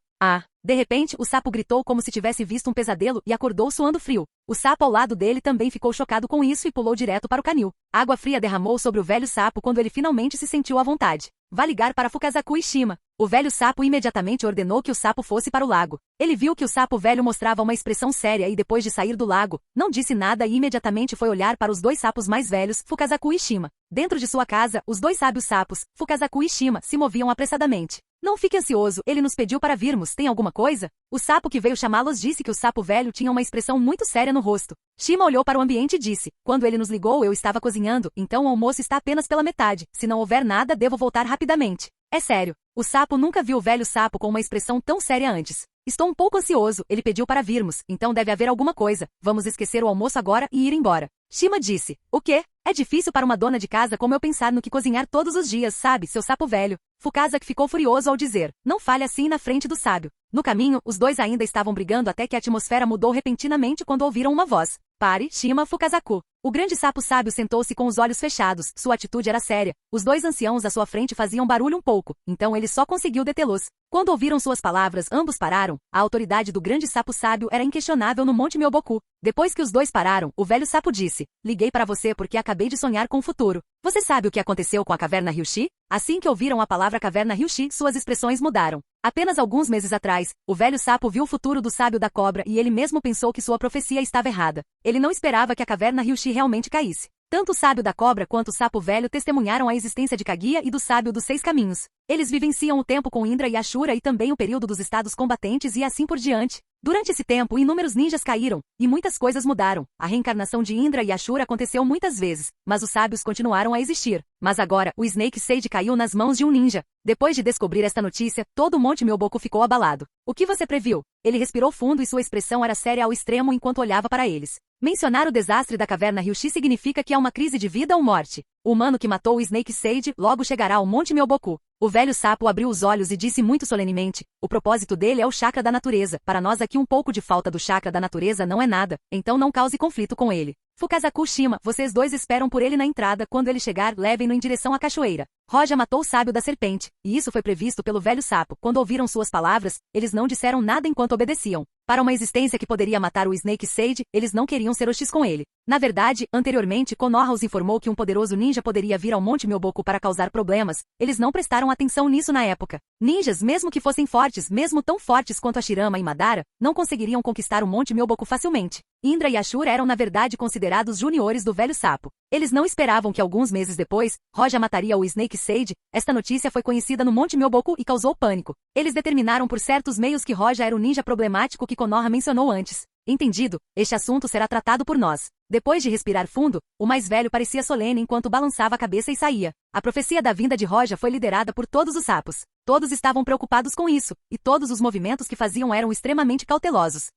de repente, o sapo gritou como se tivesse visto um pesadelo e acordou suando frio. O sapo ao lado dele também ficou chocado com isso e pulou direto para o canil. Água fria derramou sobre o velho sapo quando ele finalmente se sentiu à vontade. Vá ligar para Fukazaku e Shima. O velho sapo imediatamente ordenou que o sapo fosse para o lago. Ele viu que o sapo velho mostrava uma expressão séria e depois de sair do lago, não disse nada e imediatamente foi olhar para os 2 sapos mais velhos, Fukazaku e Shima. Dentro de sua casa, os 2 sábios sapos, Fukazaku e Shima, se moviam apressadamente. Não fique ansioso, ele nos pediu para virmos, tem alguma coisa? O sapo que veio chamá-los disse que o sapo velho tinha uma expressão muito séria no rosto. Shima olhou para o ambiente e disse, quando ele nos ligou eu estava cozinhando, então o almoço está apenas pela metade, se não houver nada devo voltar rapidamente. É sério, o sapo nunca viu o velho sapo com uma expressão tão séria antes. Estou um pouco ansioso, ele pediu para virmos, então deve haver alguma coisa, vamos esquecer o almoço agora e ir embora. Shima disse, o quê? É difícil para uma dona de casa como eu pensar no que cozinhar todos os dias, sabe, seu sapo velho. Fukazaki ficou furioso ao dizer, não fale assim na frente do sábio. No caminho, os 2 ainda estavam brigando até que a atmosfera mudou repentinamente quando ouviram uma voz. Pare, Shima Fukazaku. O grande sapo sábio sentou-se com os olhos fechados, sua atitude era séria. Os 2 anciãos à sua frente faziam barulho um pouco, então ele só conseguiu detê-los. Quando ouviram suas palavras, ambos pararam. A autoridade do grande sapo sábio era inquestionável no Monte Myoboku. Depois que os 2 pararam, o velho sapo disse, liguei para você porque acabei de sonhar com o futuro. Você sabe o que aconteceu com a caverna Ryushi? Assim que ouviram a palavra caverna Ryushi, suas expressões mudaram. Apenas alguns meses atrás, o velho sapo viu o futuro do sábio da cobra e ele mesmo pensou que sua profecia estava errada. Ele não esperava que a caverna Ryushi realmente caísse. Tanto o sábio da cobra quanto o sapo velho testemunharam a existência de Kaguya e do sábio dos 6 caminhos. Eles vivenciam o tempo com Indra e Ashura e também o período dos estados combatentes e assim por diante. Durante esse tempo, inúmeros ninjas caíram, e muitas coisas mudaram. A reencarnação de Indra e Ashura aconteceu muitas vezes, mas os sábios continuaram a existir. Mas agora, o Snake Sage caiu nas mãos de um ninja. Depois de descobrir esta notícia, todo o Monte Myoboku ficou abalado. O que você previu? Ele respirou fundo e sua expressão era séria ao extremo enquanto olhava para eles. Mencionar o desastre da caverna Ryushi significa que há uma crise de vida ou morte. O humano que matou o Snake Sage logo chegará ao Monte Myoboku. O velho sapo abriu os olhos e disse muito solenemente, o propósito dele é o chakra da natureza. Para nós aqui um pouco de falta do chakra da natureza não é nada, então não cause conflito com ele. Fukazaku Shima, vocês 2 esperam por ele na entrada, quando ele chegar, levem-no em direção à cachoeira. Roja matou o sábio da serpente, e isso foi previsto pelo velho sapo. Quando ouviram suas palavras, eles não disseram nada enquanto obedeciam. Para uma existência que poderia matar o Snake Sage, eles não queriam ser hostis com ele. Na verdade, anteriormente, Konoha os informou que um poderoso ninja poderia vir ao Monte Myoboku para causar problemas. Eles não prestaram atenção nisso na época. Ninjas, mesmo que fossem fortes, mesmo tão fortes quanto a Shirama e Madara, não conseguiriam conquistar o Monte Myoboku facilmente. Indra e Ashura eram na verdade considerados juniores do velho sapo. Eles não esperavam que alguns meses depois, Roja mataria o Snake Sage. Esta notícia foi conhecida no Monte Myoboku e causou pânico. Eles determinaram por certos meios que Roja era o ninja problemático que Konoha mencionou antes. Entendido, este assunto será tratado por nós. Depois de respirar fundo, o mais velho parecia solene enquanto balançava a cabeça e saía. A profecia da vinda de Roja foi liderada por todos os sapos. Todos estavam preocupados com isso, e todos os movimentos que faziam eram extremamente cautelosos.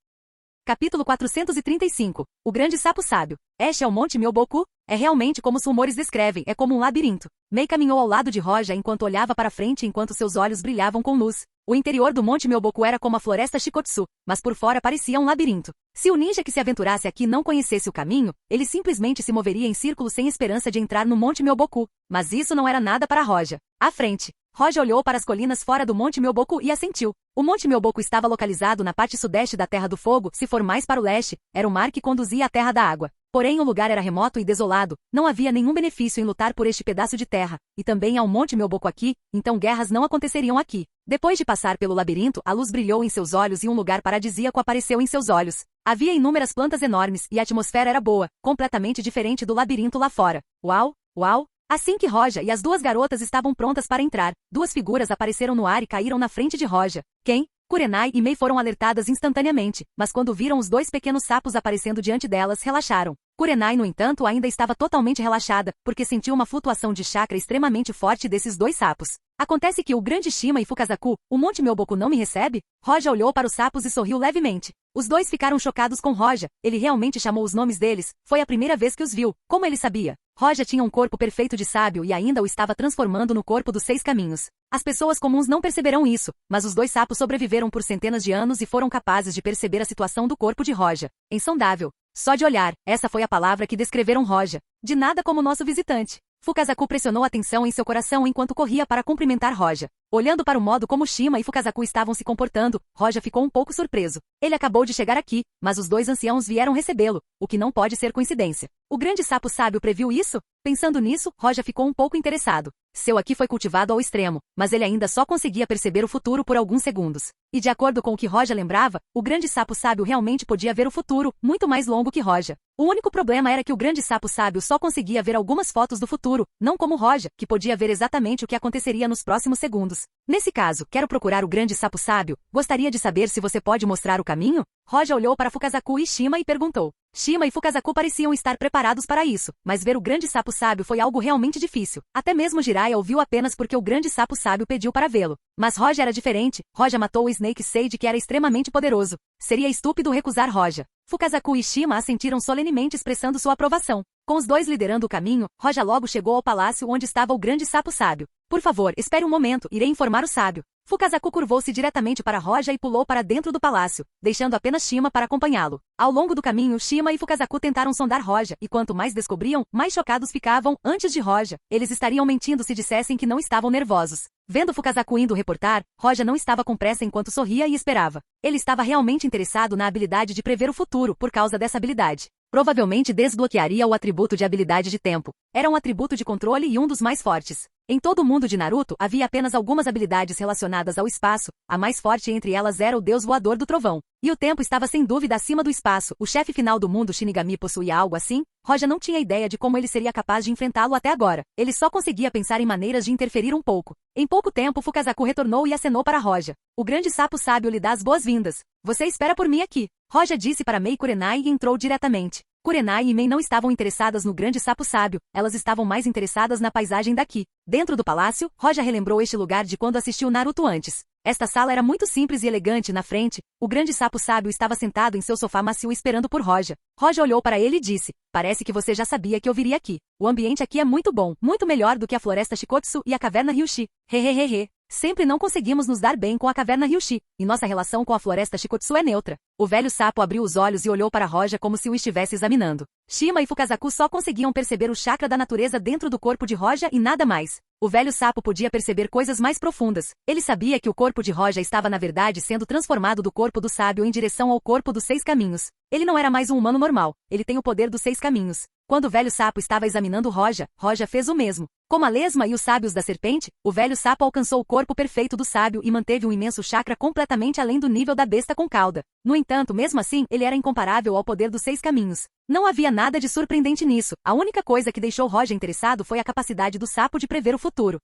Capítulo 435. O Grande Sapo Sábio. Este é o Monte Myoboku? É realmente como os rumores descrevem, é como um labirinto. Mei caminhou ao lado de Roja enquanto olhava para frente enquanto seus olhos brilhavam com luz. O interior do Monte Myoboku era como a floresta Shikotsu, mas por fora parecia um labirinto. Se o ninja que se aventurasse aqui não conhecesse o caminho, ele simplesmente se moveria em círculos sem esperança de entrar no Monte Myoboku. Mas isso não era nada para Roja. À frente, Roja olhou para as colinas fora do Monte Myoboku e assentiu. O Monte Myoboku estava localizado na parte sudeste da Terra do Fogo, se for mais para o leste, era o mar que conduzia à Terra da Água. Porém o lugar era remoto e desolado, não havia nenhum benefício em lutar por este pedaço de terra, e também há um Monte Myoboku aqui, então guerras não aconteceriam aqui. Depois de passar pelo labirinto, a luz brilhou em seus olhos e um lugar paradisíaco apareceu em seus olhos. Havia inúmeras plantas enormes e a atmosfera era boa, completamente diferente do labirinto lá fora. Uau, uau! Assim que Roja e as duas garotas estavam prontas para entrar, duas figuras apareceram no ar e caíram na frente de Roja. Quem? Kurenai e Mei foram alertadas instantaneamente, mas quando viram os dois pequenos sapos aparecendo diante delas, relaxaram. Kurenai, no entanto, ainda estava totalmente relaxada, porque sentiu uma flutuação de chakra extremamente forte desses dois sapos. Acontece que o grande Shima e Fukazaku, o Monte Myoboku não me recebe? Roja olhou para os sapos e sorriu levemente. Os dois ficaram chocados com Roja, ele realmente chamou os nomes deles, foi a primeira vez que os viu, como ele sabia? Roja tinha um corpo perfeito de sábio e ainda o estava transformando no corpo dos 6 caminhos. As pessoas comuns não perceberão isso, mas os dois sapos sobreviveram por centenas de anos e foram capazes de perceber a situação do corpo de Roja. Insondável. Só de olhar, essa foi a palavra que descreveram Roja. De nada como nosso visitante. Fukazaku pressionou a tensão em seu coração enquanto corria para cumprimentar Roja. Olhando para o modo como Shima e Fukazaku estavam se comportando, Roja ficou um pouco surpreso. Ele acabou de chegar aqui, mas os dois anciãos vieram recebê-lo, o que não pode ser coincidência. O grande sapo sábio previu isso? Pensando nisso, Roja ficou um pouco interessado. Seu aqui foi cultivado ao extremo, mas ele ainda só conseguia perceber o futuro por alguns segundos. E de acordo com o que Roja lembrava, o grande sapo sábio realmente podia ver o futuro, muito mais longo que Roja. O único problema era que o grande sapo sábio só conseguia ver algumas fotos do futuro, não como Roja, que podia ver exatamente o que aconteceria nos próximos segundos. Nesse caso, quero procurar o grande sapo sábio, gostaria de saber se você pode mostrar o caminho? Roja olhou para Fukazaku e Shima e perguntou. Shima e Fukazaku pareciam estar preparados para isso, mas ver o grande sapo sábio foi algo realmente difícil. Até mesmo Jiraiya ouviu apenas porque o grande sapo sábio pediu para vê-lo. Mas Roja era diferente, Roja matou o Snake Sage que era extremamente poderoso. Seria estúpido recusar Roja. Fukazaku e Shima assentiram solenemente expressando sua aprovação. Com os dois liderando o caminho, Roja logo chegou ao palácio onde estava o grande sapo sábio. Por favor, espere um momento, irei informar o sábio. Fukazaku curvou-se diretamente para Roja e pulou para dentro do palácio, deixando apenas Shima para acompanhá-lo. Ao longo do caminho, Shima e Fukazaku tentaram sondar Roja, e quanto mais descobriam, mais chocados ficavam. Antes de Roja, eles estariam mentindo se dissessem que não estavam nervosos. Vendo Fukazaku indo reportar, Roja não estava com pressa enquanto sorria e esperava. Ele estava realmente interessado na habilidade de prever o futuro por causa dessa habilidade. Provavelmente desbloquearia o atributo de habilidade de tempo. Era um atributo de controle e um dos mais fortes. Em todo o mundo de Naruto havia apenas algumas habilidades relacionadas ao espaço, a mais forte entre elas era o deus voador do trovão. E o tempo estava sem dúvida acima do espaço, o chefe final do mundo Shinigami possuía algo assim? Roja não tinha ideia de como ele seria capaz de enfrentá-lo até agora. Ele só conseguia pensar em maneiras de interferir um pouco. Em pouco tempo Fukazaku retornou e acenou para Roja. O grande sapo sábio lhe dá as boas-vindas. Você espera por mim aqui. Roja disse para Mei Kurenai e entrou diretamente. Kurenai e Mei não estavam interessadas no grande sapo sábio, elas estavam mais interessadas na paisagem daqui. Dentro do palácio, Roja relembrou este lugar de quando assistiu Naruto antes. Esta sala era muito simples e elegante na frente, o grande sapo sábio estava sentado em seu sofá macio esperando por Roja. Roja olhou para ele e disse, parece que você já sabia que eu viria aqui. O ambiente aqui é muito bom, muito melhor do que a floresta Shikotsu e a caverna Ryushi. Hehehehe. Sempre não conseguimos nos dar bem com a caverna Ryushi, e nossa relação com a floresta Shikotsu é neutra. O velho sapo abriu os olhos e olhou para Roja como se o estivesse examinando. Shima e Fukazaku só conseguiam perceber o chakra da natureza dentro do corpo de Roja e nada mais. O velho sapo podia perceber coisas mais profundas. Ele sabia que o corpo de Roja estava na verdade sendo transformado do corpo do sábio em direção ao corpo dos 6 caminhos. Ele não era mais um humano normal, ele tem o poder dos 6 caminhos. Quando o velho sapo estava examinando Roja, Roja fez o mesmo. Como a lesma e os sábios da serpente, o velho sapo alcançou o corpo perfeito do sábio e manteve um imenso chakra completamente além do nível da besta com cauda. No entanto, mesmo assim, ele era incomparável ao poder dos 6 caminhos. Não havia nada de surpreendente nisso, a única coisa que deixou Roja interessado foi a capacidade do sapo de prever o futuro.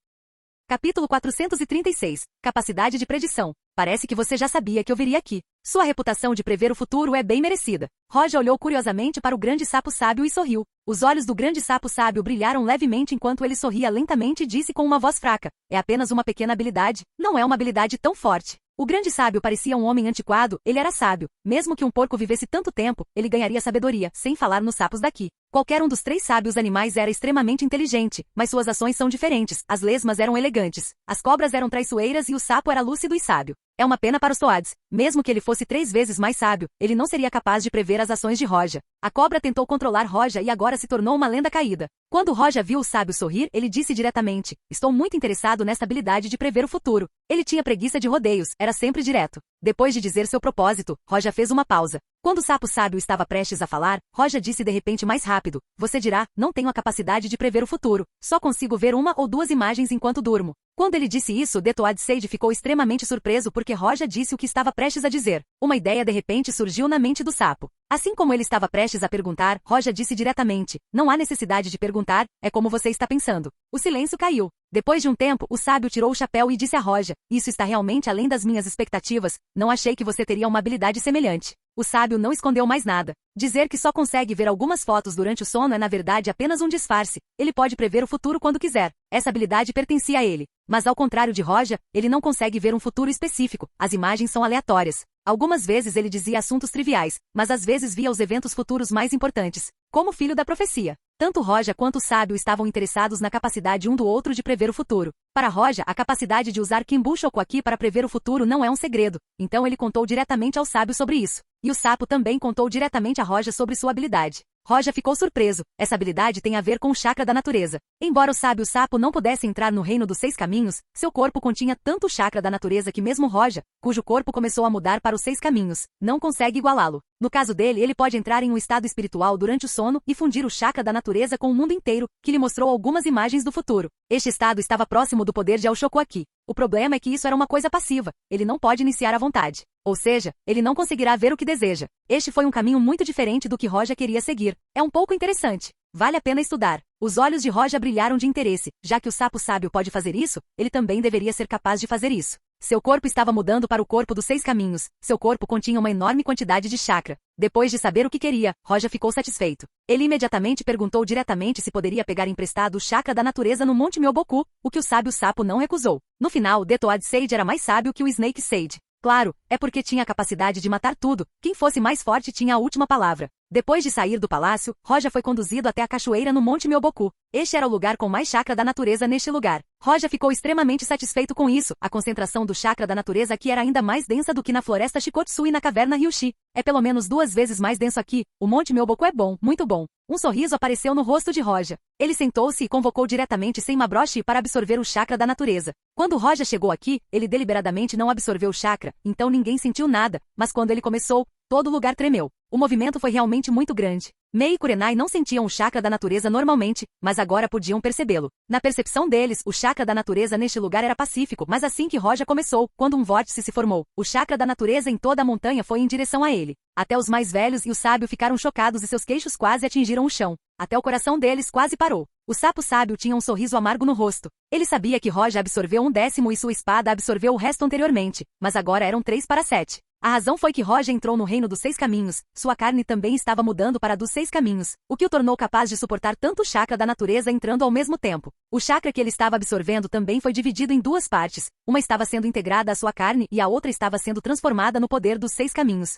Capítulo 436. Capacidade de predição. Parece que você já sabia que eu viria aqui. Sua reputação de prever o futuro é bem merecida. Roja olhou curiosamente para o grande sapo sábio e sorriu. Os olhos do grande sapo sábio brilharam levemente enquanto ele sorria lentamente e disse com uma voz fraca: é apenas uma pequena habilidade, não é uma habilidade tão forte. O grande sábio parecia um homem antiquado, ele era sábio. Mesmo que um porco vivesse tanto tempo, ele ganharia sabedoria, sem falar nos sapos daqui. Qualquer um dos 3 sábios animais era extremamente inteligente, mas suas ações são diferentes. As lesmas eram elegantes, as cobras eram traiçoeiras e o sapo era lúcido e sábio. É uma pena para os Toads. Mesmo que ele fosse 3 vezes mais sábio, ele não seria capaz de prever as ações de Roja. A cobra tentou controlar Roja e agora se tornou uma lenda caída. Quando Roja viu o sábio sorrir, ele disse diretamente: estou muito interessado nessa habilidade de prever o futuro. Ele tinha preguiça de rodeios, era sempre direto. Depois de dizer seu propósito, Roja fez uma pausa. Quando o sapo sábio estava prestes a falar, Roja disse de repente mais rápido: você dirá, não tenho a capacidade de prever o futuro. Só consigo ver 1 ou 2 imagens enquanto durmo. Quando ele disse isso, Detoad Sage ficou extremamente surpreso porque Roja disse o que estava prestes a dizer. Uma ideia de repente surgiu na mente do sapo. Assim como ele estava prestes a perguntar, Roja disse diretamente: não há necessidade de perguntar, é como você está pensando. O silêncio caiu. Depois de um tempo, o sábio tirou o chapéu e disse a Roja: isso está realmente além das minhas expectativas, não achei que você teria uma habilidade semelhante. O sábio não escondeu mais nada. Dizer que só consegue ver algumas fotos durante o sono é na verdade apenas um disfarce. Ele pode prever o futuro quando quiser. Essa habilidade pertencia a ele. Mas ao contrário de Roja, ele não consegue ver um futuro específico. As imagens são aleatórias. Algumas vezes ele dizia assuntos triviais, mas às vezes via os eventos futuros mais importantes. Como filho da profecia. Tanto Roja quanto o sábio estavam interessados na capacidade um do outro de prever o futuro. Para Roja, a capacidade de usar Kimbu Shokuaki para prever o futuro não é um segredo, então ele contou diretamente ao sábio sobre isso. E o sapo também contou diretamente a Roja sobre sua habilidade. Roja ficou surpreso. Essa habilidade tem a ver com o chakra da natureza. Embora o sábio sapo não pudesse entrar no reino dos 6 caminhos, seu corpo continha tanto o chakra da natureza que mesmo Roja, cujo corpo começou a mudar para os 6 caminhos, não consegue igualá-lo. No caso dele, ele pode entrar em um estado espiritual durante o sono e fundir o chakra da natureza com o mundo inteiro, que lhe mostrou algumas imagens do futuro. Este estado estava próximo do poder de Aoshokuaki. O problema é que isso era uma coisa passiva. Ele não pode iniciar à vontade. Ou seja, ele não conseguirá ver o que deseja. Este foi um caminho muito diferente do que Roja queria seguir. É um pouco interessante. Vale a pena estudar. Os olhos de Roja brilharam de interesse. Já que o sapo sábio pode fazer isso, ele também deveria ser capaz de fazer isso. Seu corpo estava mudando para o corpo dos 6 caminhos. Seu corpo continha uma enorme quantidade de chakra. Depois de saber o que queria, Roja ficou satisfeito. Ele imediatamente perguntou diretamente se poderia pegar emprestado o chakra da natureza no Monte Myoboku, o que o sábio sapo não recusou. No final, Detoad Sage era mais sábio que o Snake Sage. Claro, é porque tinha a capacidade de matar tudo. Quem fosse mais forte tinha a última palavra. Depois de sair do palácio, Roja foi conduzido até a cachoeira no Monte Myoboku. Este era o lugar com mais chakra da natureza neste lugar. Roja ficou extremamente satisfeito com isso. A concentração do chakra da natureza aqui era ainda mais densa do que na floresta Shikotsu e na caverna Ryushi. É pelo menos 2 vezes mais denso aqui. O Monte Myoboku é bom, muito bom. Um sorriso apareceu no rosto de Roja. Ele sentou-se e convocou diretamente Senmabroshi para absorver o chakra da natureza. Quando Roja chegou aqui, ele deliberadamente não absorveu o chakra, então ninguém sentiu nada, mas quando ele começou, todo o lugar tremeu. O movimento foi realmente muito grande. Mei e Kurenai não sentiam o chakra da natureza normalmente, mas agora podiam percebê-lo. Na percepção deles, o chakra da natureza neste lugar era pacífico, mas assim que Roja começou, quando um vórtice se formou, o chakra da natureza em toda a montanha foi em direção a ele. Até os mais velhos e o sábio ficaram chocados e seus queixos quase atingiram o chão. Até o coração deles quase parou. O sapo sábio tinha um sorriso amargo no rosto. Ele sabia que Roja absorveu 1/10 e sua espada absorveu o resto anteriormente, mas agora eram 3/7. A razão foi que Roja entrou no reino dos 6 caminhos, sua carne também estava mudando para a dos 6 caminhos, o que o tornou capaz de suportar tanto chakra da natureza entrando ao mesmo tempo. O chakra que ele estava absorvendo também foi dividido em 2 partes, uma estava sendo integrada à sua carne e a outra estava sendo transformada no poder dos 6 caminhos.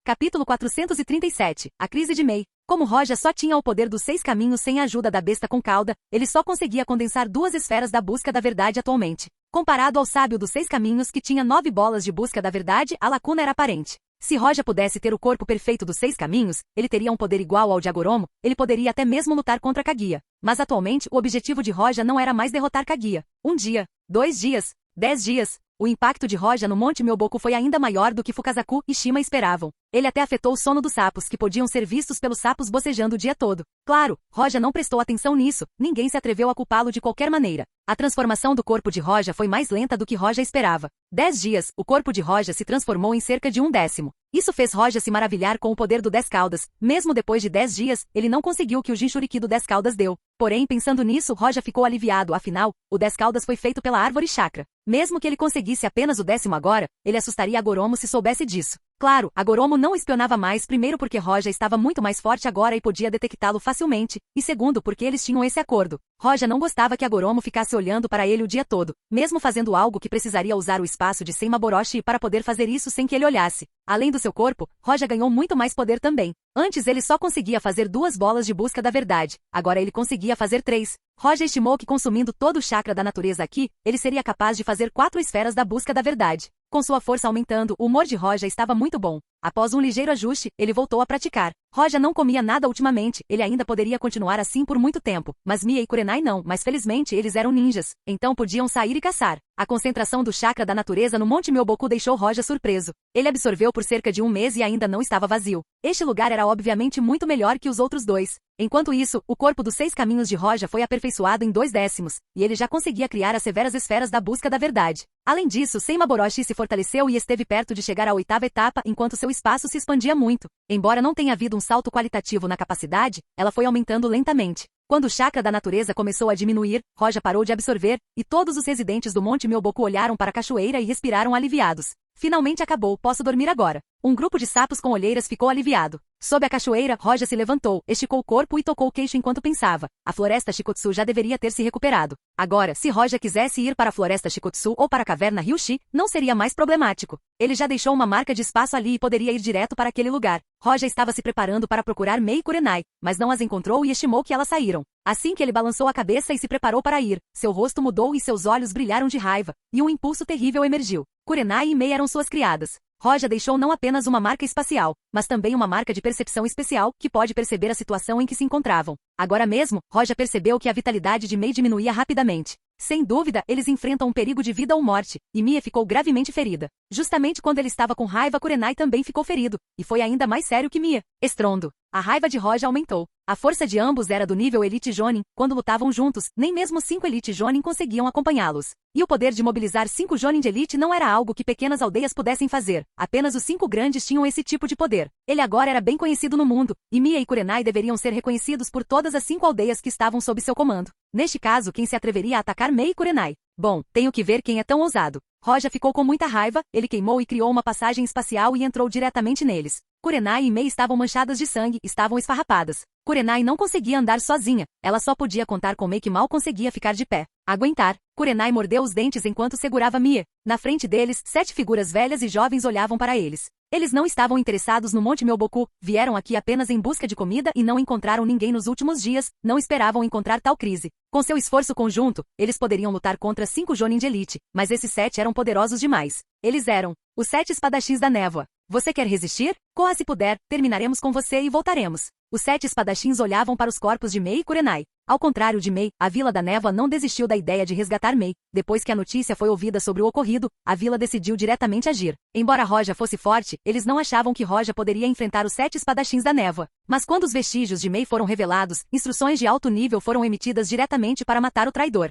Capítulo 437. A crise de Mei. Como Roja só tinha o poder dos 6 caminhos sem a ajuda da besta com cauda, ele só conseguia condensar 2 esferas da busca da verdade atualmente. Comparado ao sábio dos 6 caminhos que tinha 9 bolas de busca da verdade, a lacuna era aparente. Se Roja pudesse ter o corpo perfeito dos 6 caminhos, ele teria um poder igual ao de Agoromo, ele poderia até mesmo lutar contra Kaguya. Mas atualmente, o objetivo de Roja não era mais derrotar Kaguya. 1 dia, 2 dias, 10 dias... O impacto de Roja no Monte Myoboku foi ainda maior do que Fukazaku e Shima esperavam. Ele até afetou o sono dos sapos, que podiam ser vistos pelos sapos bocejando o dia todo. Claro, Roja não prestou atenção nisso, ninguém se atreveu a culpá-lo de qualquer maneira. A transformação do corpo de Roja foi mais lenta do que Roja esperava. 10 dias, o corpo de Roja se transformou em cerca de 1/10. Isso fez Roja se maravilhar com o poder do 10 caudas. Mesmo depois de 10 dias, ele não conseguiu o que o Jinchuriki do 10 caudas deu. Porém, pensando nisso, Roja ficou aliviado, afinal, o 10 caudas foi feito pela árvore chakra. Mesmo que ele conseguisse apenas o 10º agora, ele assustaria a Goromo se soubesse disso. Claro, a Goromo não espionava mais, primeiro porque Roja estava muito mais forte agora e podia detectá-lo facilmente, e segundo porque eles tinham esse acordo. Roja não gostava que a Goromo ficasse olhando para ele o dia todo, mesmo fazendo algo que precisaria usar o espaço de Senmaboroshi para poder fazer isso sem que ele olhasse. Além do seu corpo, Roja ganhou muito mais poder também. Antes ele só conseguia fazer 2 bolas de busca da verdade, agora ele conseguia fazer 3. Roja estimou que consumindo todo o chakra da natureza aqui, ele seria capaz de fazer 4 esferas da busca da verdade. Com sua força aumentando, o humor de Roja estava muito bom. Após um ligeiro ajuste, ele voltou a praticar. Roja não comia nada ultimamente, ele ainda poderia continuar assim por muito tempo, mas Mia e Kurenai não, mas felizmente eles eram ninjas, então podiam sair e caçar. A concentração do chakra da natureza no Monte Myoboku deixou Roja surpreso. Ele absorveu por cerca de 1 mês e ainda não estava vazio. Este lugar era obviamente muito melhor que os outros 2. Enquanto isso, o corpo dos 6 caminhos de Roja foi aperfeiçoado em 2/10, e ele já conseguia criar as severas esferas da busca da verdade. Além disso, Senmaboroshi se fortaleceu e esteve perto de chegar à 8ª etapa enquanto seu espaço se expandia muito. Embora não tenha havido um salto qualitativo na capacidade, ela foi aumentando lentamente. Quando o chakra da natureza começou a diminuir, Roja parou de absorver, e todos os residentes do Monte Myoboku olharam para a cachoeira e respiraram aliviados. Finalmente acabou, posso dormir agora. Um grupo de sapos com olheiras ficou aliviado. Sob a cachoeira, Roja se levantou, esticou o corpo e tocou o queixo enquanto pensava. A floresta Shikotsu já deveria ter se recuperado. Agora, se Roja quisesse ir para a floresta Shikotsu ou para a caverna Ryushi, não seria mais problemático. Ele já deixou uma marca de espaço ali e poderia ir direto para aquele lugar. Roja estava se preparando para procurar Mei e Kurenai, mas não as encontrou e estimou que elas saíram. Assim que ele balançou a cabeça e se preparou para ir, seu rosto mudou e seus olhos brilharam de raiva, e um impulso terrível emergiu. Kurenai e Mei eram suas criadas. Roja deixou não apenas uma marca espacial, mas também uma marca de percepção especial, que pode perceber a situação em que se encontravam. Agora mesmo, Roja percebeu que a vitalidade de Mei diminuía rapidamente. Sem dúvida, eles enfrentam um perigo de vida ou morte, e Mia ficou gravemente ferida. Justamente quando ele estava com raiva, Kurenai também ficou ferido, e foi ainda mais sério que Mia. Estrondo. A raiva de Roja aumentou. A força de ambos era do nível Elite Jonin. Quando lutavam juntos, nem mesmo 5 Elite Jonin conseguiam acompanhá-los. E o poder de mobilizar 5 Jonin de Elite não era algo que pequenas aldeias pudessem fazer. Apenas os 5 grandes tinham esse tipo de poder. Ele agora era bem conhecido no mundo, e Mia e Kurenai deveriam ser reconhecidos por todas as 5 aldeias que estavam sob seu comando. Neste caso, quem se atreveria a atacar Mei e Kurenai? Bom, tenho que ver quem é tão ousado. Roja ficou com muita raiva, ele queimou e criou uma passagem espacial e entrou diretamente neles. Kurenai e Mei estavam manchadas de sangue, estavam esfarrapadas. Kurenai não conseguia andar sozinha, ela só podia contar com Mei que mal conseguia ficar de pé. Aguentar. Kurenai mordeu os dentes enquanto segurava Mia. Na frente deles, 7 figuras velhas e jovens olhavam para eles. Eles não estavam interessados no Monte Myoboku, vieram aqui apenas em busca de comida e não encontraram ninguém nos últimos dias, não esperavam encontrar tal crise. Com seu esforço conjunto, eles poderiam lutar contra 5 Jonin de elite, mas esses 7 eram poderosos demais. Eles eram os 7 espadachins da névoa. Você quer resistir? Corra se puder, terminaremos com você e voltaremos. Os 7 espadachins olhavam para os corpos de Mei e Kurenai. Ao contrário de Mei, a Vila da Névoa não desistiu da ideia de resgatar Mei. Depois que a notícia foi ouvida sobre o ocorrido, a vila decidiu diretamente agir. Embora Roja fosse forte, eles não achavam que Roja poderia enfrentar os 7 espadachins da Névoa. Mas quando os vestígios de Mei foram revelados, instruções de alto nível foram emitidas diretamente para matar o traidor.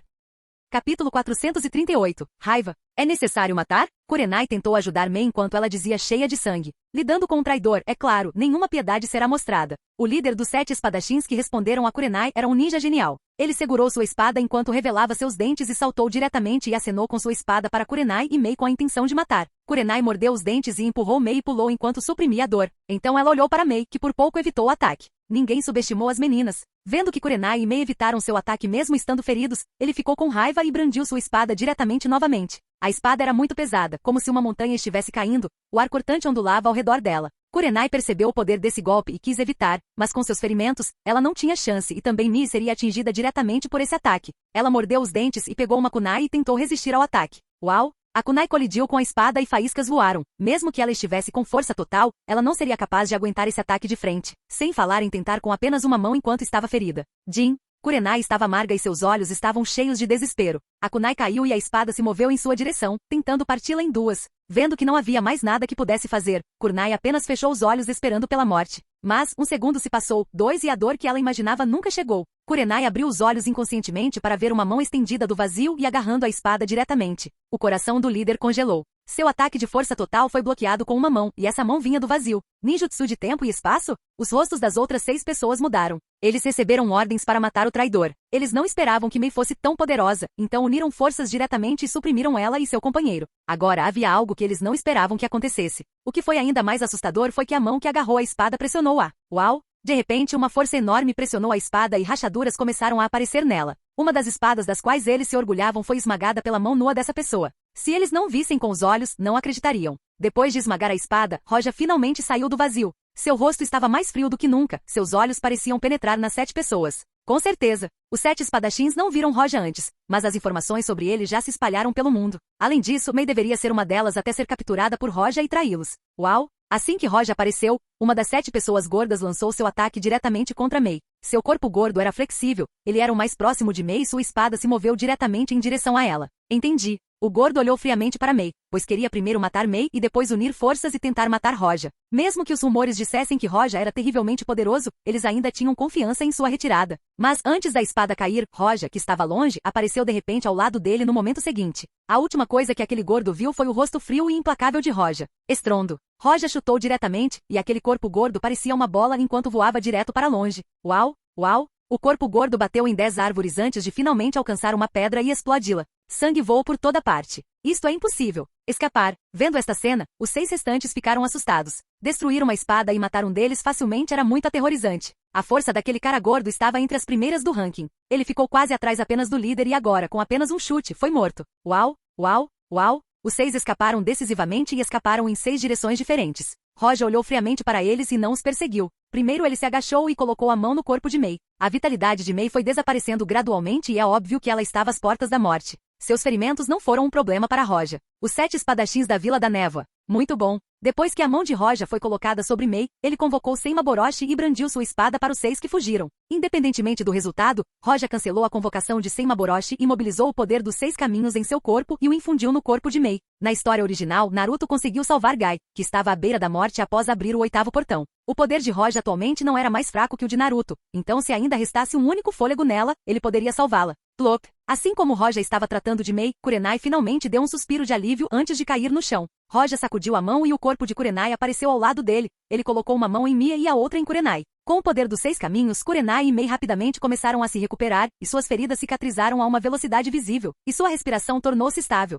Capítulo 438. Raiva. É necessário matar? Kurenai tentou ajudar Mei enquanto ela dizia cheia de sangue. Lidando com um traidor, é claro, nenhuma piedade será mostrada. O líder dos 7 espadachins que responderam a Kurenai era um ninja genial. Ele segurou sua espada enquanto revelava seus dentes e saltou diretamente e acenou com sua espada para Kurenai e Mei com a intenção de matar. Kurenai mordeu os dentes e empurrou Mei e pulou enquanto suprimia a dor. Então ela olhou para Mei, que por pouco evitou o ataque. Ninguém subestimou as meninas. Vendo que Kurenai e Mei evitaram seu ataque mesmo estando feridos, ele ficou com raiva e brandiu sua espada diretamente novamente. A espada era muito pesada, como se uma montanha estivesse caindo, o ar cortante ondulava ao redor dela. Kurenai percebeu o poder desse golpe e quis evitar, mas com seus ferimentos, ela não tinha chance e também Mei seria atingida diretamente por esse ataque. Ela mordeu os dentes e pegou uma kunai e tentou resistir ao ataque. Uau! A kunai colidiu com a espada e faíscas voaram. Mesmo que ela estivesse com força total, ela não seria capaz de aguentar esse ataque de frente, sem falar em tentar com apenas uma mão enquanto estava ferida. Jin. Kurenai estava amarga e seus olhos estavam cheios de desespero. A kunai caiu e a espada se moveu em sua direção, tentando parti-la em duas. Vendo que não havia mais nada que pudesse fazer, Kurenai apenas fechou os olhos esperando pela morte. Mas, um segundo se passou, 2 e a dor que ela imaginava nunca chegou. Kurenai abriu os olhos inconscientemente para ver uma mão estendida do vazio e agarrando a espada diretamente. O coração do líder congelou. Seu ataque de força total foi bloqueado com uma mão, e essa mão vinha do vazio. Ninjutsu de tempo e espaço? Os rostos das outras 6 pessoas mudaram. Eles receberam ordens para matar o traidor. Eles não esperavam que Mei fosse tão poderosa, então uniram forças diretamente e suprimiram ela e seu companheiro. Agora havia algo que eles não esperavam que acontecesse. O que foi ainda mais assustador foi que a mão que agarrou a espada pressionou a. Uau! De repente, uma força enorme pressionou a espada e rachaduras começaram a aparecer nela. Uma das espadas das quais eles se orgulhavam foi esmagada pela mão nua dessa pessoa. Se eles não vissem com os olhos, não acreditariam. Depois de esmagar a espada, Roja finalmente saiu do vazio. Seu rosto estava mais frio do que nunca, seus olhos pareciam penetrar nas 7 pessoas. Com certeza, os 7 espadachins não viram Roja antes, mas as informações sobre ele já se espalharam pelo mundo. Além disso, Mei deveria ser uma delas até ser capturada por Roja e traí-los. Uau! Assim que Roja apareceu, uma das 7 pessoas gordas lançou seu ataque diretamente contra Mei. Seu corpo gordo era flexível, ele era o mais próximo de Mei e sua espada se moveu diretamente em direção a ela. Entendi. O gordo olhou friamente para Mei, pois queria primeiro matar Mei e depois unir forças e tentar matar Roja. Mesmo que os rumores dissessem que Roja era terrivelmente poderoso, eles ainda tinham confiança em sua retirada. Mas antes da espada cair, Roja, que estava longe, apareceu de repente ao lado dele no momento seguinte. A última coisa que aquele gordo viu foi o rosto frio e implacável de Roja. Estrondo. Roja chutou diretamente, e aquele corpo gordo parecia uma bola enquanto voava direto para longe. Uau! Uau! O corpo gordo bateu em 10 árvores antes de finalmente alcançar uma pedra e explodi-la. Sangue voou por toda parte. Isto é impossível. Escapar. Vendo esta cena, os 6 restantes ficaram assustados. Destruir uma espada e matar um deles facilmente era muito aterrorizante. A força daquele cara gordo estava entre as primeiras do ranking. Ele ficou quase atrás apenas do líder e agora, com apenas um chute, foi morto. Uau! Uau! Uau! Os 6 escaparam decisivamente e escaparam em 6 direções diferentes. Roja olhou friamente para eles e não os perseguiu. Primeiro ele se agachou e colocou a mão no corpo de Mei. A vitalidade de Mei foi desaparecendo gradualmente e é óbvio que ela estava às portas da morte. Seus ferimentos não foram um problema para Roja. Os 7 espadachins da Vila da Névoa. Muito bom. Depois que a mão de Roja foi colocada sobre Mei, ele convocou Senmaboroshi e brandiu sua espada para os 6 que fugiram. Independentemente do resultado, Roja cancelou a convocação de Senmaboroshi e mobilizou o poder dos 6 caminhos em seu corpo e o infundiu no corpo de Mei. Na história original, Naruto conseguiu salvar Gai, que estava à beira da morte após abrir o 8º portão. O poder de Roja atualmente não era mais fraco que o de Naruto, então se ainda restasse um único fôlego nela, ele poderia salvá-la. Plop. Assim como Roja estava tratando de Mei, Kurenai finalmente deu um suspiro de alívio antes de cair no chão. Roja sacudiu a mão e o corpo de Kurenai apareceu ao lado dele. Ele colocou uma mão em Mia e a outra em Kurenai. Com o poder dos 6 caminhos, Kurenai e Mei rapidamente começaram a se recuperar, e suas feridas cicatrizaram a uma velocidade visível, e sua respiração tornou-se estável.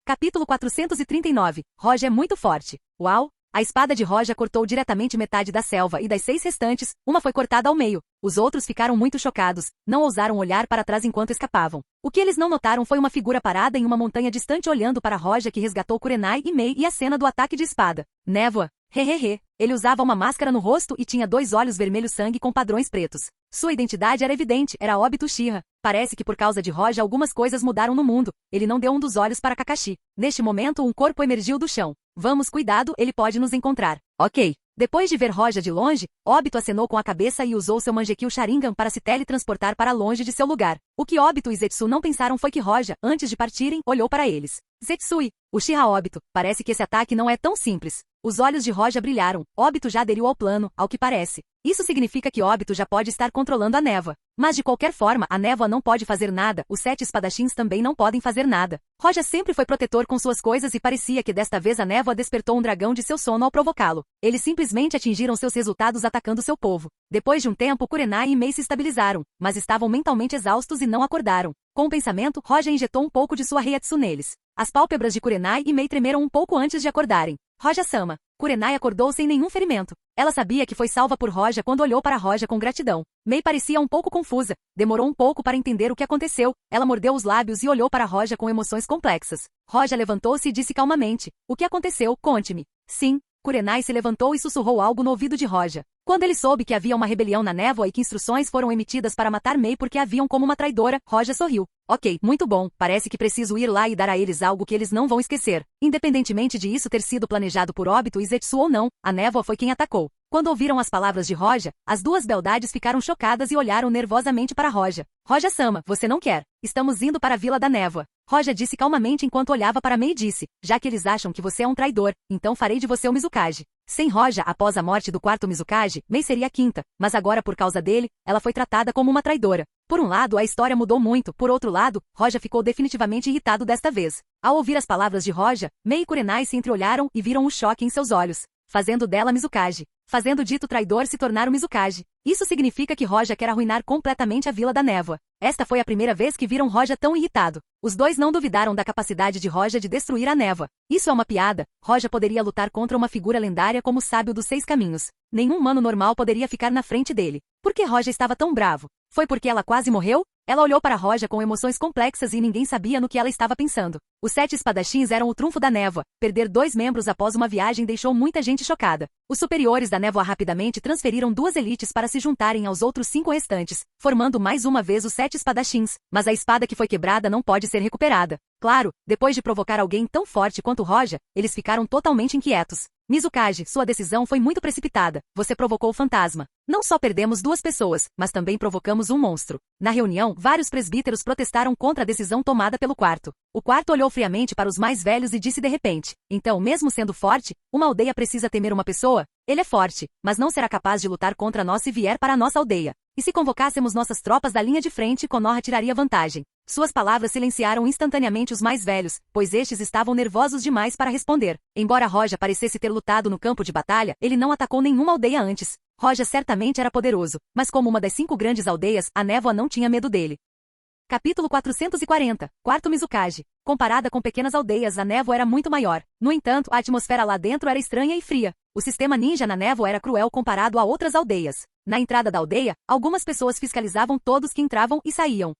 Capítulo 439. Roja é muito forte. Uau! A espada de Roja cortou diretamente metade da selva e das 6 restantes, uma foi cortada ao meio. Os outros ficaram muito chocados, não ousaram olhar para trás enquanto escapavam. O que eles não notaram foi uma figura parada em uma montanha distante olhando para Roja que resgatou Kurenai e Mei e a cena do ataque de espada. Névoa. Hehehe. Ele usava uma máscara no rosto e tinha 2 olhos vermelho sangue com padrões pretos. Sua identidade era evidente, era Obito Uchiha. Parece que por causa de Roja algumas coisas mudaram no mundo. Ele não deu um dos olhos para Kakashi. Neste momento um corpo emergiu do chão. Vamos, cuidado, ele pode nos encontrar. Ok. Depois de ver Roja de longe, Obito acenou com a cabeça e usou seu Mangekyou Sharingan para se teletransportar para longe de seu lugar. O que Obito e Zetsu não pensaram foi que Roja, antes de partirem, olhou para eles. Zetsui, Uchiha Obito, parece que esse ataque não é tão simples. Os olhos de Roja brilharam. Obito já aderiu ao plano, ao que parece. Isso significa que Obito já pode estar controlando a névoa. Mas de qualquer forma, a névoa não pode fazer nada, os 7 espadachins também não podem fazer nada. Roja sempre foi protetor com suas coisas e parecia que desta vez a névoa despertou um dragão de seu sono ao provocá-lo. Eles simplesmente atingiram seus resultados atacando seu povo. Depois de um tempo, Kurenai e Mei se estabilizaram, mas estavam mentalmente exaustos e não acordaram. Com o pensamento, Roja injetou um pouco de sua Reiatsu neles. As pálpebras de Kurenai e Mei tremeram um pouco antes de acordarem. Roja-sama. Kurenai acordou sem nenhum ferimento. Ela sabia que foi salva por Roja quando olhou para Roja com gratidão. Mei parecia um pouco confusa. Demorou um pouco para entender o que aconteceu. Ela mordeu os lábios e olhou para Roja com emoções complexas. Roja levantou-se e disse calmamente. O que aconteceu? Conte-me. Sim. Kurenai se levantou e sussurrou algo no ouvido de Roja. Quando ele soube que havia uma rebelião na névoa e que instruções foram emitidas para matar Mei porque a viam como uma traidora, Roja sorriu. Ok, muito bom, parece que preciso ir lá e dar a eles algo que eles não vão esquecer. Independentemente de isso ter sido planejado por Obito e Zetsu ou não, a névoa foi quem atacou. Quando ouviram as palavras de Roja, as duas beldades ficaram chocadas e olharam nervosamente para Roja. Roja-sama, você não quer. Estamos indo para a Vila da Névoa. Roja disse calmamente enquanto olhava para Mei e disse, já que eles acham que você é um traidor, então farei de você o Mizukage. Sem Roja, após a morte do quarto Mizukage, Mei seria a quinta, mas agora por causa dele, ela foi tratada como uma traidora. Por um lado, a história mudou muito, por outro lado, Roja ficou definitivamente irritado desta vez. Ao ouvir as palavras de Roja, Mei e Kurenai se entreolharam e viram o choque em seus olhos, fazendo dela Mizukage. Fazendo dito traidor se tornar o Mizukage. Isso significa que Roja quer arruinar completamente a Vila da Névoa. Esta foi a primeira vez que viram Roja tão irritado. Os dois não duvidaram da capacidade de Roja de destruir a névoa. Isso é uma piada. Roja poderia lutar contra uma figura lendária como o Sábio dos Seis Caminhos. Nenhum humano normal poderia ficar na frente dele. Por que Roja estava tão bravo? Foi porque ela quase morreu? Ela olhou para Roja com emoções complexas e ninguém sabia no que ela estava pensando. Os 7 espadachins eram o trunfo da névoa. Perder 2 membros após uma viagem deixou muita gente chocada. Os superiores da névoa rapidamente transferiram 2 elites para se juntarem aos outros 5 restantes, formando mais uma vez os 7 espadachins. Mas a espada que foi quebrada não pode ser recuperada. Claro, depois de provocar alguém tão forte quanto Roja, eles ficaram totalmente inquietos. Mizukage, sua decisão foi muito precipitada. Você provocou o fantasma. Não só perdemos 2 pessoas, mas também provocamos um monstro. Na reunião, vários presbíteros protestaram contra a decisão tomada pelo quarto. O quarto olhou friamente para os mais velhos e disse de repente, então, mesmo sendo forte, uma aldeia precisa temer uma pessoa? Ele é forte, mas não será capaz de lutar contra nós se vier para a nossa aldeia. E se convocássemos nossas tropas da linha de frente, Konoha tiraria vantagem. Suas palavras silenciaram instantaneamente os mais velhos, pois estes estavam nervosos demais para responder. Embora Roja parecesse ter lutado no campo de batalha, ele não atacou nenhuma aldeia antes. Roja certamente era poderoso, mas como uma das 5 grandes aldeias, a névoa não tinha medo dele. Capítulo 440. Quarto Mizukage. Comparada com pequenas aldeias, a névoa era muito maior. No entanto, a atmosfera lá dentro era estranha e fria. O sistema ninja na névoa era cruel comparado a outras aldeias. Na entrada da aldeia, algumas pessoas fiscalizavam todos que entravam e saíam.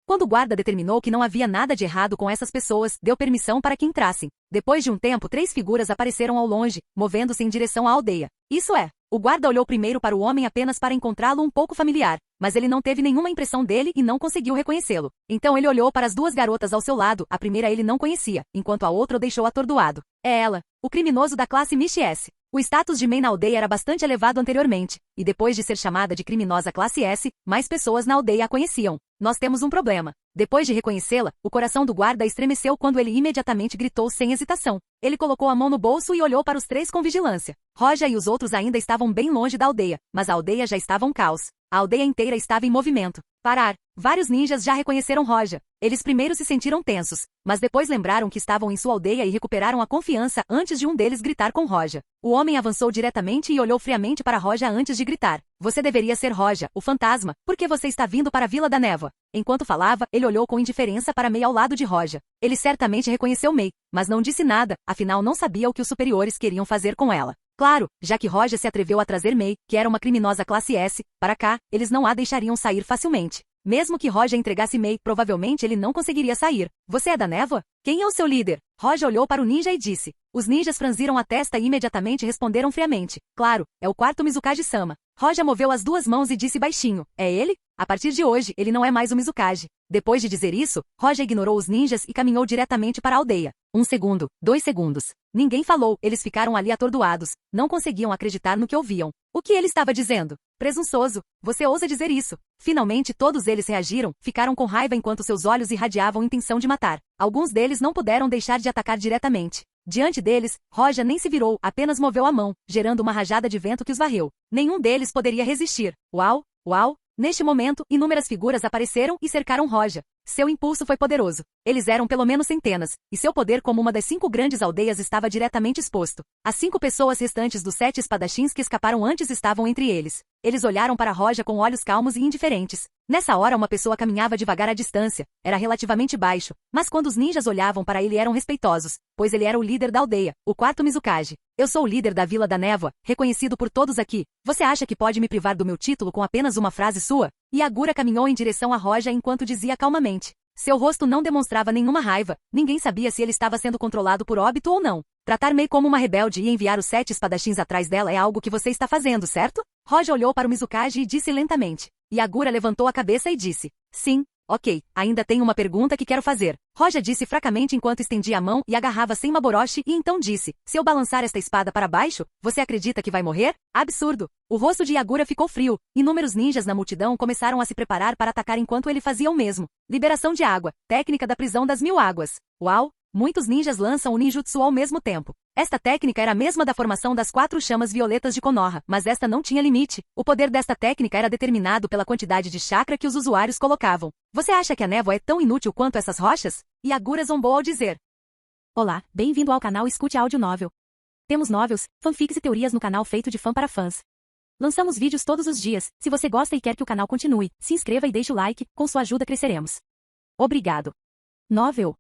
Quando o guarda determinou que não havia nada de errado com essas pessoas, deu permissão para que entrassem. Depois de um tempo, 3 figuras apareceram ao longe, movendo-se em direção à aldeia. Isso é, o guarda olhou primeiro para o homem apenas para encontrá-lo um pouco familiar, mas ele não teve nenhuma impressão dele e não conseguiu reconhecê-lo. Então ele olhou para as 2 garotas ao seu lado, a primeira ele não conhecia, enquanto a outra o deixou atordoado. É ela, o criminoso da classe Michi S. O status de Mei na aldeia era bastante elevado anteriormente, e depois de ser chamada de criminosa classe S, mais pessoas na aldeia a conheciam. Nós temos um problema. Depois de reconhecê-la, o coração do guarda estremeceu quando ele imediatamente gritou sem hesitação. Ele colocou a mão no bolso e olhou para os 3 com vigilância. Roja e os outros ainda estavam bem longe da aldeia, mas a aldeia já estava um caos. A aldeia inteira estava em movimento. Parar. Vários ninjas já reconheceram Roja. Eles primeiro se sentiram tensos, mas depois lembraram que estavam em sua aldeia e recuperaram a confiança antes de um deles gritar com Roja. O homem avançou diretamente e olhou friamente para Roja antes de gritar. Você deveria ser Roja, o fantasma, porque você está vindo para a Vila da Névoa. Enquanto falava, ele olhou com indiferença para Mei ao lado de Roja. Ele certamente reconheceu Mei, mas não disse nada, afinal não sabia o que os superiores queriam fazer com ela. Claro, já que Roja se atreveu a trazer Mei, que era uma criminosa classe S, para cá, eles não a deixariam sair facilmente. Mesmo que Roja entregasse Mei, provavelmente ele não conseguiria sair. Você é da névoa? Quem é o seu líder? Roja olhou para o ninja e disse. Os ninjas franziram a testa e imediatamente responderam friamente. Claro, é o quarto Mizukage-sama. Roja moveu as 2 mãos e disse baixinho. É ele? A partir de hoje, ele não é mais o Mizukage. Depois de dizer isso, Roja ignorou os ninjas e caminhou diretamente para a aldeia. 1 segundo, 2 segundos. Ninguém falou, eles ficaram ali atordoados. Não conseguiam acreditar no que ouviam. O que ele estava dizendo? Presunçoso. Você ousa dizer isso? Finalmente todos eles reagiram, ficaram com raiva enquanto seus olhos irradiavam intenção de matar. Alguns deles não puderam deixar de atacar diretamente. Diante deles, Roja nem se virou, apenas moveu a mão, gerando uma rajada de vento que os varreu. Nenhum deles poderia resistir. Uau, uau. Neste momento, inúmeras figuras apareceram e cercaram Roja. Seu impulso foi poderoso. Eles eram pelo menos centenas, e seu poder como uma das 5 grandes aldeias estava diretamente exposto. As 5 pessoas restantes dos 7 espadachins que escaparam antes estavam entre eles. Eles olharam para Roja com olhos calmos e indiferentes. Nessa hora uma pessoa caminhava devagar à distância. Era relativamente baixo, mas quando os ninjas olhavam para ele eram respeitosos, pois ele era o líder da aldeia, o quarto Mizukage. Eu sou o líder da Vila da Névoa, reconhecido por todos aqui. Você acha que pode me privar do meu título com apenas uma frase sua? Yagura caminhou em direção a Roja enquanto dizia calmamente. Seu rosto não demonstrava nenhuma raiva, ninguém sabia se ele estava sendo controlado por Obito ou não. Tratar Mei como uma rebelde e enviar os 7 espadachins atrás dela é algo que você está fazendo, certo? Roja olhou para o Mizukage e disse lentamente. Yagura levantou a cabeça e disse. Sim, Ok, ainda tem uma pergunta que quero fazer. Roja disse fracamente enquanto estendia a mão e agarrava sem Maboroshi e então disse, se eu balançar esta espada para baixo, você acredita que vai morrer? Absurdo! O rosto de Yagura ficou frio. Inúmeros ninjas na multidão começaram a se preparar para atacar enquanto ele fazia o mesmo. Liberação de água. Técnica da prisão das 1000 águas. Uau! Muitos ninjas lançam o ninjutsu ao mesmo tempo. Esta técnica era a mesma da formação das 4 chamas violetas de Konoha, mas esta não tinha limite. O poder desta técnica era determinado pela quantidade de chakra que os usuários colocavam. Você acha que a névoa é tão inútil quanto essas rochas? Yagura zombou ao dizer. Olá, bem-vindo ao canal Escute Áudio Novel. Temos novels, fanfics e teorias no canal feito de fã para fãs. Lançamos vídeos todos os dias. Se você gosta e quer que o canal continue, se inscreva e deixe o like, com sua ajuda cresceremos. Obrigado. Novel.